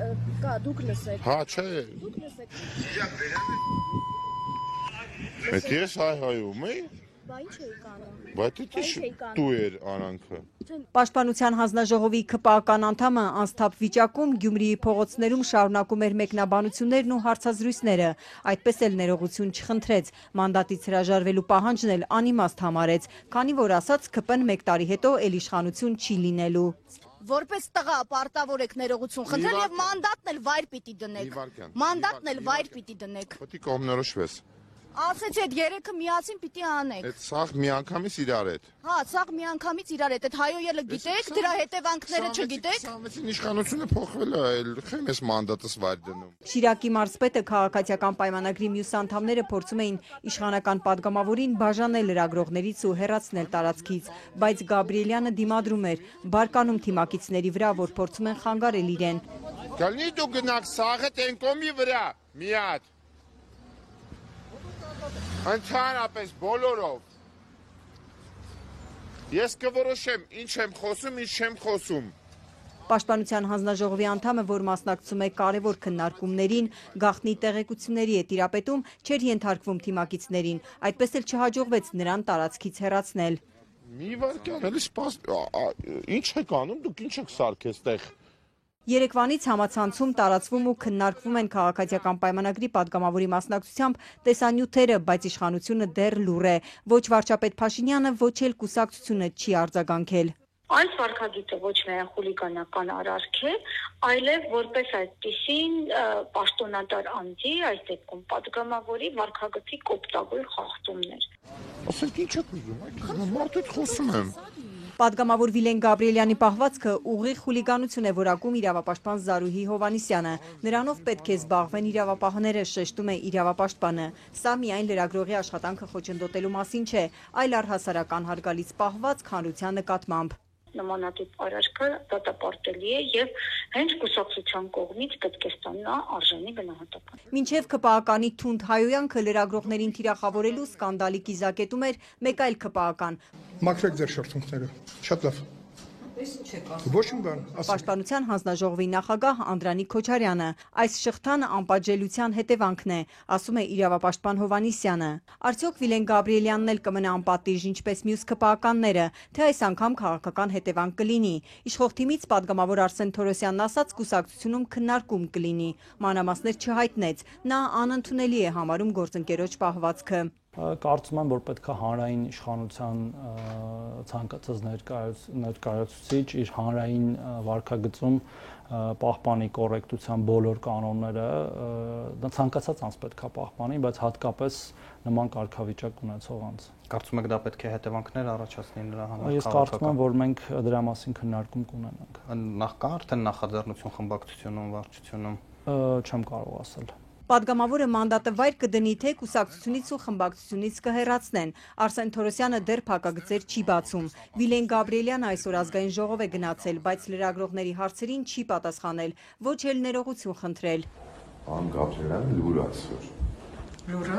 Speaker 17: կա, դուք լսեք։
Speaker 4: Հա, չէ։
Speaker 17: Դուք լսեք։
Speaker 4: Մեկ ես հայհայում էի։
Speaker 17: Բա ինչ էի կանում։
Speaker 4: Բայց դու էր արանքը։
Speaker 11: Պաշտպանության հանձնաժողովի ԿՊԱ-ական անդամը անսթափ վիճակում Գյումրիի փողոցներում շարունակում էր մեկնաբանություններն ու հարցազրույցները, այդպես էլ ներողություն չխնդրեց, մանդատից հրաժարվելու պահանջն էլ անիմաստ համարեց, քանի որ ասաց ԿՊ-ն 1 տարի հետո էլ իշխանություն չի լինելու։
Speaker 17: Որպես տղա պարտավոր եք ներողություն խնդրել եւ մանդատն էլ վայր պիտի դնեք։ Մանդատն էլ վայր պիտի դնեք։
Speaker 4: Պետք է կողմնորոշվես։
Speaker 17: Ասեցի այդ երեքը միացին պիտի անեք։
Speaker 4: Այդ սաղ միանգամից իրար հետ։
Speaker 17: Հա, սաղ միանգամից իրար հետ, այդ հայոյելը գիտեք, դրա հետևանքները չգիտեք։
Speaker 4: Իշխանությունը փոխվել է, խեմ ես մանդատս վայր դնում։
Speaker 11: Շիրակի մարզպետը քաղաքացիական պայմանագրի մյուս անդամները փորձում էին իշխանական падգամավորին բաժանել լրագրողներից ու հեռացնել տարածքից, բայց Գաբրիելյանը դիմադրում էր, բարկանում թիմակիցների վրա, որ փորձում են խանգարել իրեն։
Speaker 4: Գալնի դու գնաք սաղը տենկոմի վրա, մի հատ։ Ընդհանրապես բոլորով։ Ես կորոշեմ ինչ եմ խոսում, ինչ չեմ խոսում։
Speaker 11: Պաշտպանության հանձնաժողովի անդամը, որ մասնակցում է կարևոր քննարկումներին, գաղտնի տեղեկությունների է տիրապետում, չէր ենթարկվում թիմակիցներին, այդպես էլ չհաջողվեց նրան տարածքից հեռացնել։
Speaker 4: Մի վարքյան, էլի ինչ եք անում, դուք ինչ եք սարքես տեղ։
Speaker 11: Երեկվանից համացանցում տարածվում ու քննարկվում են քաղաքացիական պայմանագրի պատգամավորի մասնակցությամբ տեսանյութերը, բայց իշխանությունը դեռ լուռ է։ Ոչ վարչապետ Փաշինյանը, ոչ էլ կուսակցությունը չի արձագանքել։
Speaker 6: Այս վարքագիծը ոչ միայն խուլիգանական արարք է, այլև որպես այդպիսին պաշտոնատար անձի, այս դեպքում պատգամավորի վարքագծի կոպտագույն խախտումներ։
Speaker 4: Ասեք ինչ եք ուզում, մարդուց խոսում եմ։
Speaker 11: Պատգամավոր Վիլեն Գաբրիելյանի պահվածքը ուղիղ խուլիգանություն է որակում իրավապաշտպան Զարուհի Հովհաննիսյանը։ Նրանով պետք է զբաղվեն իրավապահները, շեշտում է իրավապաշտպանը։ Սա միայն լրագրողի աշխատանքը խոչընդոտելու մասին չէ, այլ առհասարական հարգալից պահվածք հանրության նկատմամբ։
Speaker 6: Նմանատիպ արարքը դատապարտելի է եւ հենց կուսակցության կողմից պետք է ստանա արժանի գնահատական։
Speaker 11: Մինչև ԿՊԱ-կանի Թունդ Հայոյանքը լրագրողներին թիրախավորելու սկանդալի կիզակետում էր մեկ այլ ԿՊԱ-կան։
Speaker 22: Մաքրեք ձեր շրթունքները, շատ լավ։ Ոչ մի բան։
Speaker 11: Պաշտպանության հանձնաժողովի նախագահ Անդրանիկ Քոչարյանը այս շղթան անպատժելիության հետևանքն է, ասում է իրավապաշտպան Հովհաննիսյանը։ Արդյոք Վիլեն Գաբրիելյանն էլ կմնա անպատիժ, ինչպես մյուս ԿՊԱ-կանները, թե այս անգամ քաղաքական հետևանք կլինի։ Իշխող թիմից պատգամավոր Արսեն Թորոսյանն ասաց, կուսակցությունում քննարկում կլինի։ Մանրամասներ չհայտնեց։ Նա անընդունելի է համարում գործընկերոջ պահվածքը։
Speaker 16: Կարծում եմ, որ պետք է հանրային իշխանության ցանկացած ներկայացուցիչ իր հանրային վարքագծում պահպանի կոռեկտության բոլոր կանոնները, ցանկացած անձ պետք է պահպանի, բայց հատկապես նման կարգավիճակ ունեցող անձ։
Speaker 10: Կարծում եք դա պետք է հետևանքներ առաջացնի նրա համար։
Speaker 16: Ես կարծում եմ, որ մենք դրա մասին քննարկում կունենանք։
Speaker 10: Նախ կա արդեն նախաձեռնություն խմբակցությունում, վարչությունում։
Speaker 16: Չեմ կարող ասել։
Speaker 11: Պատգամավորը մանդատը վայր կդնի, թե կուսակցությունից ու խմբակցությունից կհեռացնեն։ Արսեն Թորոսյանը դեռ փակագծեր չի բացում։ Վիլեն Գաբրիելյանը այսօր ազգային ժողով է գնացել, բայց լրագրողների հարցերին չի պատասխանել, ոչ էլ ներողություն խնդրել։
Speaker 23: Պարոն Գաբրիելյանը լուր այսօր։
Speaker 11: Լուրը։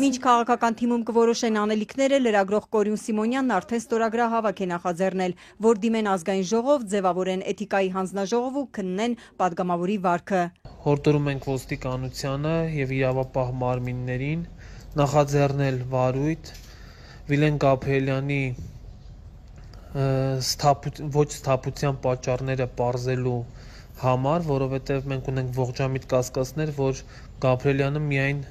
Speaker 11: Մինչ քաղաքական թիմում կորոշեն անելիքները, լրագրող Կորյուն Սիմոնյանն արդեն ստորագրահավաք է նախաձեռնել, որ դիմեն ազգային ժողով, ձևավորեն էթիկայի հանձնաժողով ու քննեն պատգամավորի վարքը։
Speaker 24: Հորդորում ենք ոստիկանությանը եւ իրավապահ մարմիններին նախաձեռնել վարույթ Վիլեն Գաբրիելյանի ոչ սթափության պատճառները պարզելու համար, որովհետև մենք ունենք ողջամիտ կասկածներ, որ Գաբրիելյանը միայն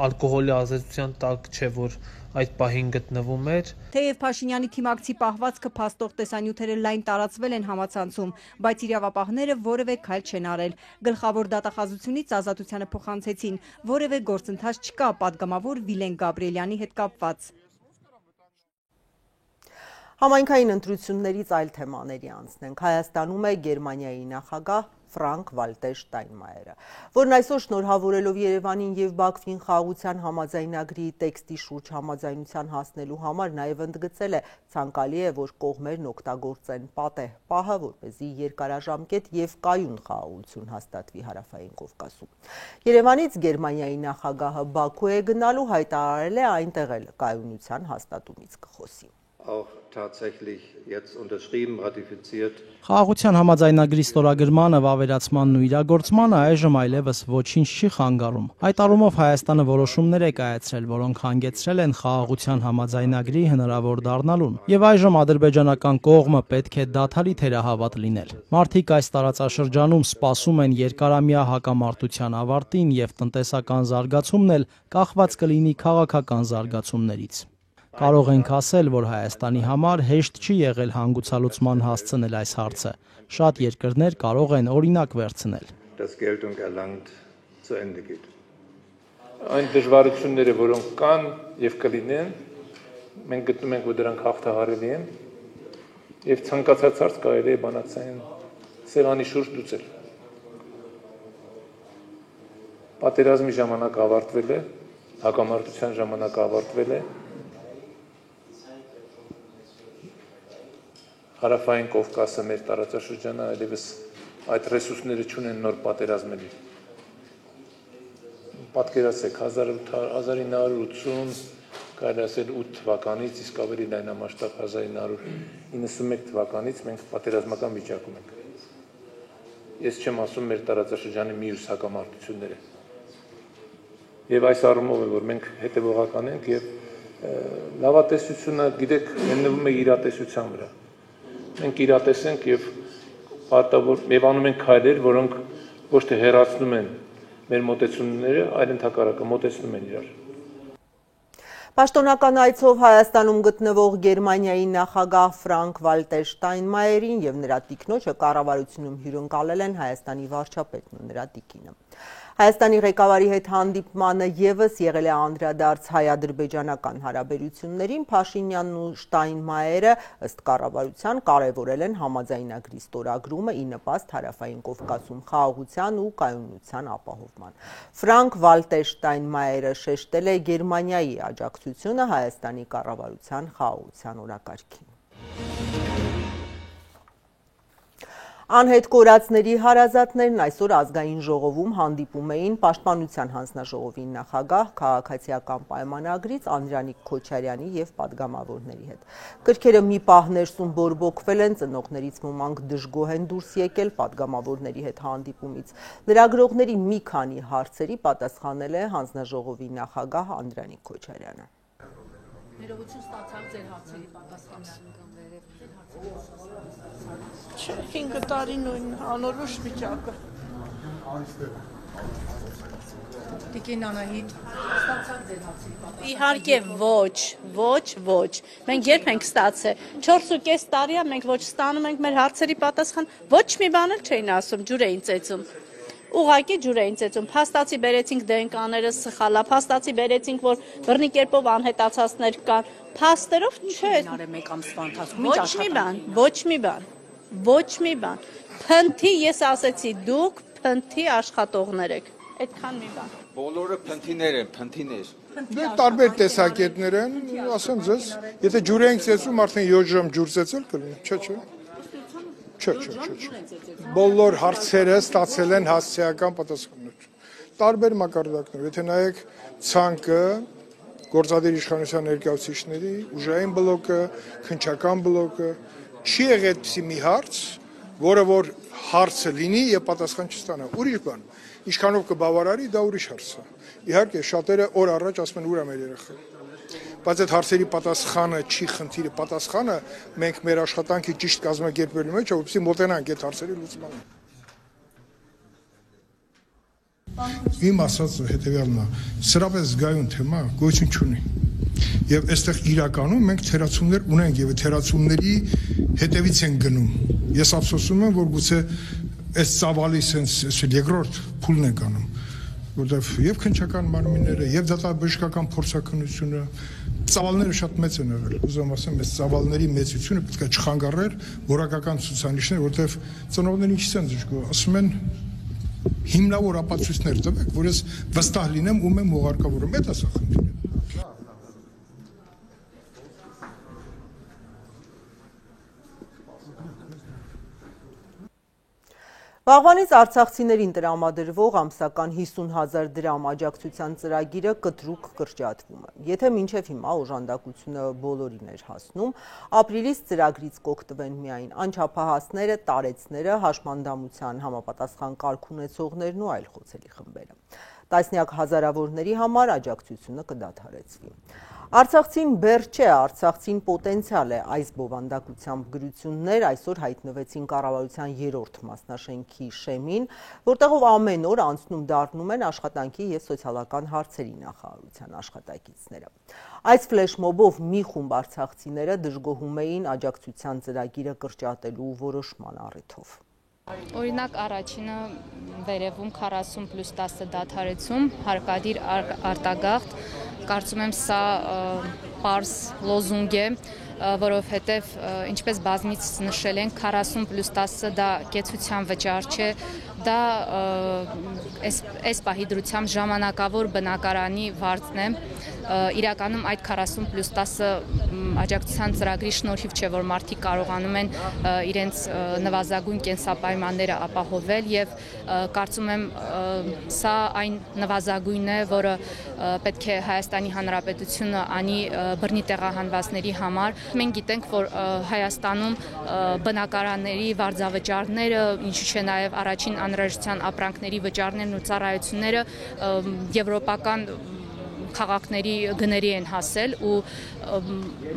Speaker 24: ալկոհոլի ազդեցության տակ չէ, որ այդ պահին գտնվում էր։
Speaker 11: Թեև Փաշինյանի թիմակցի պահվածքը փաստող տեսանյութերը լայն տարածվել են համացանցում, բայց իրավապահները որևէ քայլ չեն արել։ Գլխավոր դատախազությունից ազատությանը փոխանցեցին, որևէ գործընթաց չկա պատգամավոր Վիլեն Գաբրիելյանի հետ կապված։
Speaker 1: Համայնքային ընտրություններից այլ թեմաների անցնենք։ Հայաստանում է Գերմանիայի նախագահ Ֆրանկ Վալտեր Շտայնմայերը, որն այսօր շնորհավորելով Երևանին եւ Բաքվին խաղաղության համաձայնագրի տեքստի շուրջ համաձայնության հասնելու համար նաեւ ընդգծել է, ցանկալի է, որ կողմերն օգտագործեն պատեհ պահը, որպեսզի երկարաժամկետ եւ կայուն խաղաղություն հաստատվի Հարավային Կովկասում։ Երևանից Գերմանիայի նախագահը Բաքու է գնալու, հայտարարել է այնտեղ էլ կայունության հաստատումից կխոսի։
Speaker 25: Auch tatsächlich jetzt unterschrieben, ratifiziert.
Speaker 13: Խաղաղության համաձայնագրի ստորագրմանը, վավերացմանն ու իրագործմանը այժմ այլևս ոչինչ չի խանգարում։ Այդ առումով Հայաստանը որոշումներ է կայացրել, որոնք հանգեցրել են խաղաղության համաձայնագրի հնարավոր դառնալուն։ Եվ այժմ ադրբեջանական կողմը պետք է դադարի թերահավատ լինել։ Մարդիկ այս տարածաշրջանում սպասում են երկարամյա հակամարտության ավարտին եւ տնտեսական զարգացումն էլ կախված կլինի քաղաքական զարգացումներից։ Կարող ենք ասել, որ Հայաստանի համար հեշտ չի եղել հանգուցալուծման հասցնել այս հարցը։ Շատ երկրներ կարող են օրինակ վերցնել։
Speaker 26: Այն դժվարությունները, որոնք կան եւ կլինեն, մենք գտնում ենք, որ դրանք հաղթահարելի են եւ ցանկացած հարց կարելի է բանացային սեղանի շուրջ լուծել։ Պատերազմի ժամանակ ավարտվել է, հակամարտության ժամանակ ավարտվել է։ Հարավային Կովկասը մեր տարածաշրջանը այլևս այդ ռեսուրսները չունեն նոր պատերազմելի։ պատկերացրեք 1980 կարելի ասել 8 թվականից, իսկ ավելի լայնամասշտաբ 1991 թվականից մենք պատերազմական վիճակում ենք։ Ես չեմ ասում մեր տարածաշրջանի մյուս հակամարտությունները։ Եվ այս առումով է, որ մենք հետևողական ենք եւ լավատեսությունը, գիտեք, հիմնվում է իրատեսության վրա։ Մենք իրատեսենք եւ անում ենք քայլեր, որոնք ոչ թե հեռացնում են մեր մոտեցումները, այլ ընդհակառակը մոտեցնում են իրար։
Speaker 1: Պաշտոնական այցով Հայաստանում գտնվող Գերմանիայի նախագահ Ֆրանկ Վալտեր Շտայնմայերին եւ նրա տիկնոջը կառավարությունում հյուրընկալել են Հայաստանի վարչապետն ու նրա տիկինը։ Հայաստանի ղեկավարի հետ հանդիպմանը ևս եղել է անդրադարձ հայ-ադրբեջանական հարաբերություններին, Փաշինյանն ու Շտայնմայերը ըստ կառավարության կարևորել են համաձայնագրի ստորագրումը ի նպաստ Հարավային Կովկասում խաղաղության ու կայունության ապահովման։ Ֆրանկ Վալտեր Շտայնմայերը շեշտել է Գերմանիայի աջակցությունը Հայաստանի կառավարության խաղաղության օրակարգին։ Անհետ կորածների հարազատներն այսօր ազգային ժողովում հանդիպում էին Պաշտպանության հանձնաժողովի նախագահ, քաղաքացիական պայմանագրից Անդրանիկ Քոչարյանի եւ պատգամավորների հետ։ Կրքերը մի պահ ներսում բորբոքվել են, ծնողներից ոմանք դժգոհ են դուրս եկել պատգամավորների հետ հանդիպումից։ Լրագրողների մի քանի հարցերի պատասխանել է հանձնաժողովի նախագահ Անդրանիկ Քոչարյանը։
Speaker 2: Ներողություն ստացանք ձեր հարցերի պատասխանելու։
Speaker 3: 5 տարի նույն անորոշ վիճակը։
Speaker 2: Տիկին Անահիտ, ստացանք ձեր հարցերի պատասխանը։
Speaker 7: Իհարկե ոչ։ Մենք երբ ենք ստացել 4.5 տարի է մենք ոչ ստանում ենք մեր հարցերի պատասխան, ոչ մի բան էլ չէին ասում, ջուր էին ծեծում։ Ուղղակի ջուր էին ծեծում, փաստացի բերեցինք DNK-ները սխալա, փաստացի բերեցինք, որ բռնի կերպով անհետացածներ կան, փաստերով չէ։
Speaker 2: Մեկ ամսվա ընթացքում
Speaker 7: ոչ մի բան։ Փնթի ես ասեցի, դուք փնթի աշխատողներ եք։ Այդքան մի բան։
Speaker 8: Բոլորը փնթիներ են, փնթիներ։
Speaker 22: Տարբեր տեսակետներ են, ասեմ ձեզ, եթե ջուր ենք ծեծում, արդեն 7 ժամ ջուր ծեծել կլինի, չէ։ Բոլոր հարցերը ստացել են հասցեական պատասխաններ։ Տարբեր մակարդակներ, եթե նայեք ցանկը, գործադիր իշխանության ներկայացուցիչների, ուժային բլոկը, քննչական բլոկը, չի եղել այդպիսի մի հարց, որը որ հարցը լինի եւ պատասխան չստանա։ Ուրիշ բան, ինչքանով կբավարարի, դա ուրիշ հարց է։ Իհարկե, շատերը օր առաջ ասում են ուր է մեր երեխան։ Բայց այդ հարցերի պատասխանը չի խնդիրը, պատասխանը մենք մեր աշխատանքի ճիշտ կազմակերպելու մեջ, որպեսզի մոտենանք այդ հարցերի լուծմանը։ Իմ ասածը հետևյալն է, սրապես զգայուն թեմա գոյություն չունի։ Եվ այստեղ իրականում մենք թերացումներ ունենք եւ թերացումների հետևից են գնում։ Ես ափսոսում եմ, որ գուցե այս ծավալի sense երկրորդ փուլն ենք անում, որտեղ եւ քննչական մարմինները եւ դատաբժշկական փորձակնությունը ծավալները շատ մեծ են եղել։ Ուզում ասեմ, այս ծավալների մեծությունը պետք է չխանգարեր որակական ցուցանիշներ, որտեղ ծնողներն ինչի են դժգոհ, ասում են հիմնավոր ապացույցներ տվեք, որ ես վստահ լինեմ ում եմ ուղարկավորում, այդ է սա խնդիրը։
Speaker 1: Վաղվանից արցախցիներին տրամադրվող ամսական 50,000 դրամ աջակցության ծրագիրը կտրուկ կրճատվում է։ Եթե մինչև հիմա օժանդակությունը բոլորին էր հասնում, ապրիլից ծրագրից կօգտվեն միայն անչափահասները, տարեցները, հաշմանդամության համապատասխան կարգ ունեցողներն ու այլ խոցելի խմբերը։ Տասնյակ հազարավորների համար աջակցությունը կդադարեցվի։ Արցախցին բեռ չէ, արցախցին պոտենցիալ է, այս բովանդակությամբ գրություններ այսօր հայտնվեցին կառավարության 3-րդ մասնաշենքի շեմին, որտեղով ամեն օր անցնում դառնում են աշխատանքի և սոցիալական հարցերի նախարարության աշխատակիցները։ Այս ֆլեշմոբով մի խումբ արցախցիները դժգոհում էին աջակցության ծրագիրը կրճատելու որոշման առիթով։
Speaker 9: Օրինակ առաջինը վերևում 40+10 դադարեցում, հարկադիր արտագաղթ, կարծում եմ սա պարզ լոզունգ է, որովհետև ինչպես բազմից նշել են 40+10 դա կեցության վճար չէ, դա այս պահի դրությամբ ժամանակավոր բնակարանի վարձն է, իրականում այդ 40+10 աջակցության ծրագրի շնորհիվ չէ, որ մարդիկ կարողանում են իրենց նվազագույն կենսապայմանները ապահովել եւ կարծում եմ սա այն նվազագույնն է, որը պետք է Հայաստանի Հանրապետությունը անի բռնի տեղահանվածների համար։ Մենք գիտենք, որ Հայաստանում բնակարանների վարձավճարները, ինչու՞ չէ նաեւ առաջին անհրաժեշտության ապրանքների վճարներն ու ծառայությունները եվրոպական քաղաքների գների են հասել ու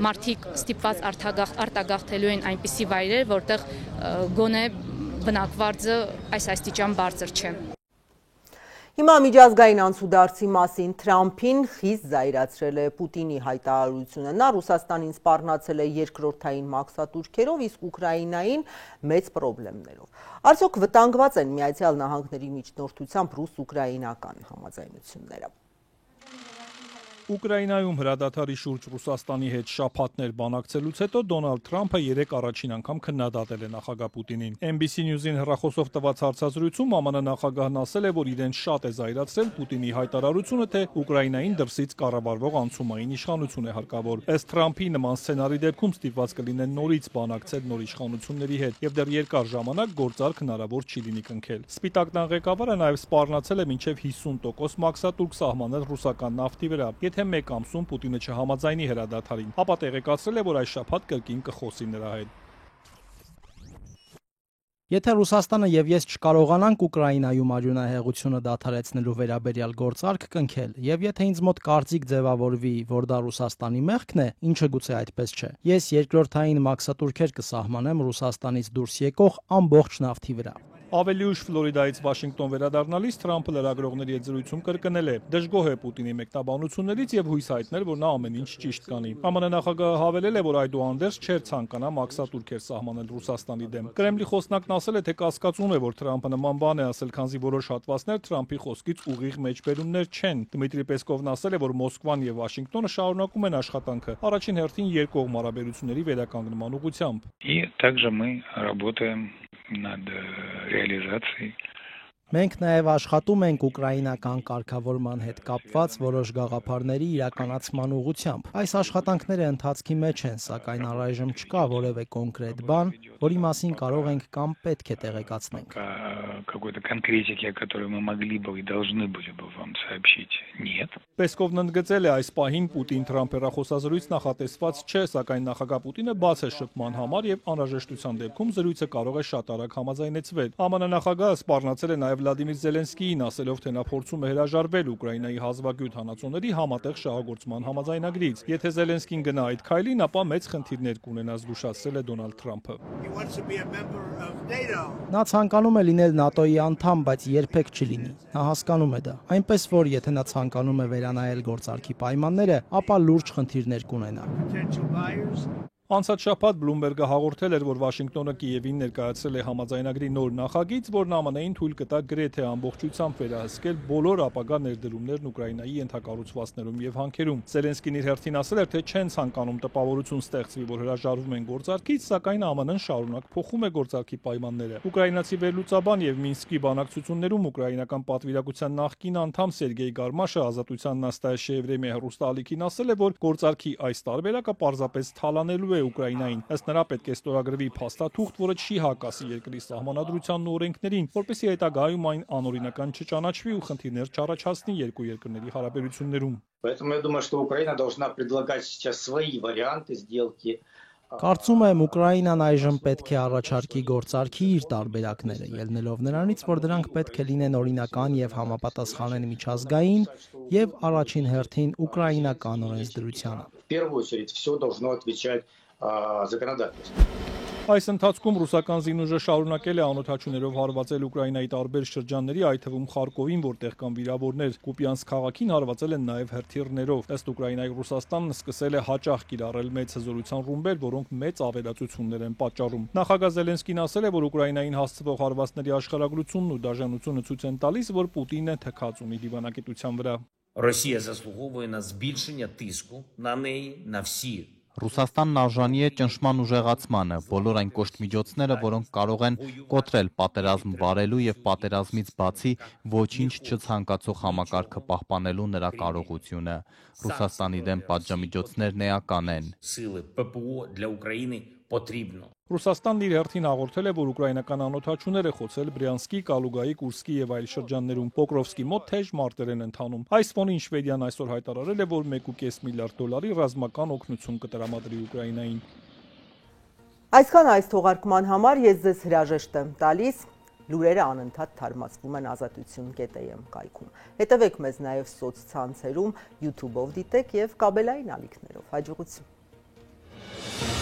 Speaker 9: մարդիկ ստիպված արտագաղթելու են այնպիսի վայրեր, որտեղ գոնե բնակվարձը այս աստիճան բարձր չէ։
Speaker 1: Հիմա միջազգային անցուդարձի մասին Թրամփին խիստ զայրացրել է Պուտինի հայտարարությունը։ Նա Ռուսաստանին սպառնացել է երկրորդային մաքսատուրքերով, իսկ Ուկրաինային մեծ պրոբլեմներով։ Արդյոք վտանգված են Միացյալ Նահանգների միջնորդությամբ ռուս-ուկրաինական համաձայնությունները։
Speaker 5: Ուկրաինայում հրադադարի շուրջ Ռուսաստանի հետ շաբաթներ բանակցելուց հետո Դոնալդ Թրամփը երեկ առաջին անգամ քննադատել է նախագահ Պուտինին։ NBC News-ին հեռախոսով տված հարցազրույցում ԱՄՆ նախագահն ասել է, որ իրեն շատ է զայրացրել Պուտինի հայտարարությունը, թե Ուկրաինային դրսից կառավարվող անցումային իշխանություն է հարկավոր։ Ըստ Թրամփի նման սցենարի դեպքում ստիպված կլինեն նորից բանակցել նոր իշխանությունների հետ եւ դեռ երկար ժամանակ գործարք հնարավոր չի լինի կնքել։ Սպիտակ տան ղեկավարը նաեւ սպառնացել է մինչեւ 50% մաքսատուրք սահմանել ռուսական նավթի վրա։ Եթե մեկ ամսում Պուտինը չհամաձայնի հրադադարին, ապա տեղեկացրել է, որ այս շաբաթ կրկին կխոսի նրա հետ։
Speaker 13: Եթե Ռուսաստանը եւ ես չկարողանանք Ուկրաինայում արյունահեղությունը դադարեցնելու վերաբերյալ գործարք կնքել, եւ եթե ինձ մոտ կարծիք ձևավորվի, որ դա Ռուսաստանի մեղքն է, ինչը գուցե այդպես չէ, ես երկրորդային մաքսատուրքեր կսահմանեմ Ռուսաստանից դուրս եկող ամբողջ նավթի վրա։
Speaker 5: Ավելի ուշ Ֆլորիդայից Վաշինգտոն վերադառնալիս Թրամփը լրագրողների հետ զրույցում կրկնել է. դժգոհ է Պուտինի մեկնաբանություններից եւ հույս հայտնել, որ նա ամեն ինչ ճիշտ կանի։ ԱՄՆ նախագահը հավելել է, որ այդուհանդերձ չէր ցանկանա մաքսատուրքեր սահմանել Ռուսաստանի դեմ։ Կրեմլի խոսնակն ասել է, թե կասկածում է, որ Թրամփը նման բան է ասել, քանզի որոշ հատվածներ Թրամփի խոսքից ուղիղ մեջբերումներ չեն։ Դմիտրի Պեսկովն ասել է, որ Մոսկվան եւ Վաշինգտոնը շարունակում են աշխատանքը առաջին հերթին երկկողմ հարաբերությունների վերականգնման ուղղությամբ։
Speaker 12: И также мы работаем над реализацией.
Speaker 13: Մենք նաև աշխատում ենք ուկրաինական կարգավորման հետ կապված որոշ գաղափարների իրականացման ուղղությամբ։ Այս աշխատանքները ընթացքի մեջ են, սակայն առայժմ չկա որևէ կոնկրետ բան, որի մասին կարող ենք կամ պետք է տեղեկացնենք։
Speaker 12: Какой-то конкретики, о которой мы могли бы и должны были бы вам сообщить, нет.
Speaker 5: Պեսկովն ընդգծել է, այս պահին Պուտին-Թրամփ հեռախոսազրույց նախատեսված չէ, սակայն նախագահ Պուտինը բաց է շփման համար եւ անհրաժեշտության դեպքում զրույցը կարող է շատ արագ համաձայնեցվել։ ԱՄՆ նախագահը սպառնացել է նաև Վլադիմիր Զելենսկիին, ասելով, թե նա փորձում է հրաժարվել Ուկրաինայի հազվագյուտ հանածոների համատեղ շահագործման համաձայնագրից։ Եթե Զելենսկին գնա այդ քայլին, ապա մեծ խնդիրներ կունենա, զգուշացրել է Դոնալդ Թրամփը։
Speaker 13: Նա ցանկանում է լինել ՆԱՏՕ-ի անդամ, բայց երբեք չլինի։ Նա հասկանում է դա։ Այնպես որ եթե նա ցանկանում է վերանայել գործարքի պայմանները, ապա լուրջ խնդիրներ կունենա։
Speaker 5: Անցած շաբաթ Բլումբերգը հաղորդել էր, որ Վաշինգտոնը Կիևին ներկայացրել է համաձայնագրի նոր նախագիծ, որն ԱՄՆ-ին թույլ կտա գրեթե ամբողջությամբ վերահսկել բոլոր ապագա ներդրումներն Ուկրաինայի ենթակառուցվածքներում եւ հանքերում։ Զելենսկին իր հերթին ասել էր, թե չեն ցանկանում տպավորություն ստեղծվի, որ հրաժարվում են գործարքից, սակայն ԱՄՆ-ն շարունակ փոխում է գործարքի պայմանները։ Ուկրաինացի վերլուծաբան եւ Մինսկի բանակցություններում ուկրաինական պատվիրակության նախկին անդամ Սերգեյ Գարմաշը Ազատության նաստայաշ Եվրեմիա հեռուստաալիքին ասել է, որ գործարքի այս տարբերակը պարզապես թալանելու Ուկրաինային։ Ըստ նրա պետք է ստորագրվի փաստաթուղթ, որը չի հակասի երկրի սահմանադրությանն ու օրենքներին, որպեսզի հետագայում այն անօրինական չճանաչվի ու խնդիրներ չառաջացնի երկու երկրների հարաբերություններում։
Speaker 14: Поэтому я думаю, что Украина должна предлагать сейчас свои варианты сделки.
Speaker 13: Կարծում եմ Ուկրաինան այժմ պետք է առաջարկի գործարքի իր տարբերակները, ելնելով նրանից, որ դրանք պետք է լինեն օրինական եւ համապատասխանեն միջազգային եւ առաջին հերթին ուկրաինական օրենսդրությանը։
Speaker 14: В первую очередь все должно отвечать законодательству.
Speaker 5: Այս ընթացքում ռուսական զինուժը շարունակել է անօդաչուներով հարվածել Ուկրաինայի տարբեր շրջանների, այդ թվում Խարկովին, որտեղ կան վիրավորներ, Կուպյանսկ քաղաքին հարվածել են նաև հրթիռներով։ Ըստ Ուկրաինայի Ռուսաստանն սկսել է հաճախ կիրառել մեծ հզորության ռումբեր, որոնք մեծ ավերածություններ են պատճառում։ Նախագահ Զելենսկին ասել է, որ Ուկրաինային հասցվող հարվածների աշխարհագրությունն ու դաժանությունը ցույց են տալիս, որ Պուտինը թքած ունի դիվանագիտության վրա։
Speaker 15: Росія заслуговує на збільшення тиску на неї на всі
Speaker 10: Ռուսաստանն արժանի է ճնշման ուժեղացմանը, բոլոր այն կոշտ-միջոցները, որոնք կարող են կոտրել պատերազմ վարելու եւ պատերազմից բացի ոչինչ չցանկացող համակարգը պահպանելու նրա կարողությունը։ Ռուսաստանի դեմ պատժամիջոցներն էական են։
Speaker 5: Ռուսաստանն իր հերթին հաղորդել է, որ ուկրաինական անօդաչուներ է խոցել Բրյանսկի, Կալուգայի, Կուրսկի եւ այլ շրջաններում Պոկրովսկի մոտ թեժ մարտեր են ընթանում։ Այս ֆոնին Շվեդիան այսօր հայտարարել է, որ 1.5 միլիարդ դոլարի ռազմական օգնություն կտրամադրի Ուկրաինային։
Speaker 1: Այսքան այս թողարկման համար ես ձեզ հրաժեշտ եմ տալիս։ Լուրերը անընդհատ թարմացվում են ազատություն.am կայքում։ Հետևեք մեզ նաև սոցցանցերում, YouTube-ով դիտեք եւ կաբելային ալիքներով։ Հաջողություն։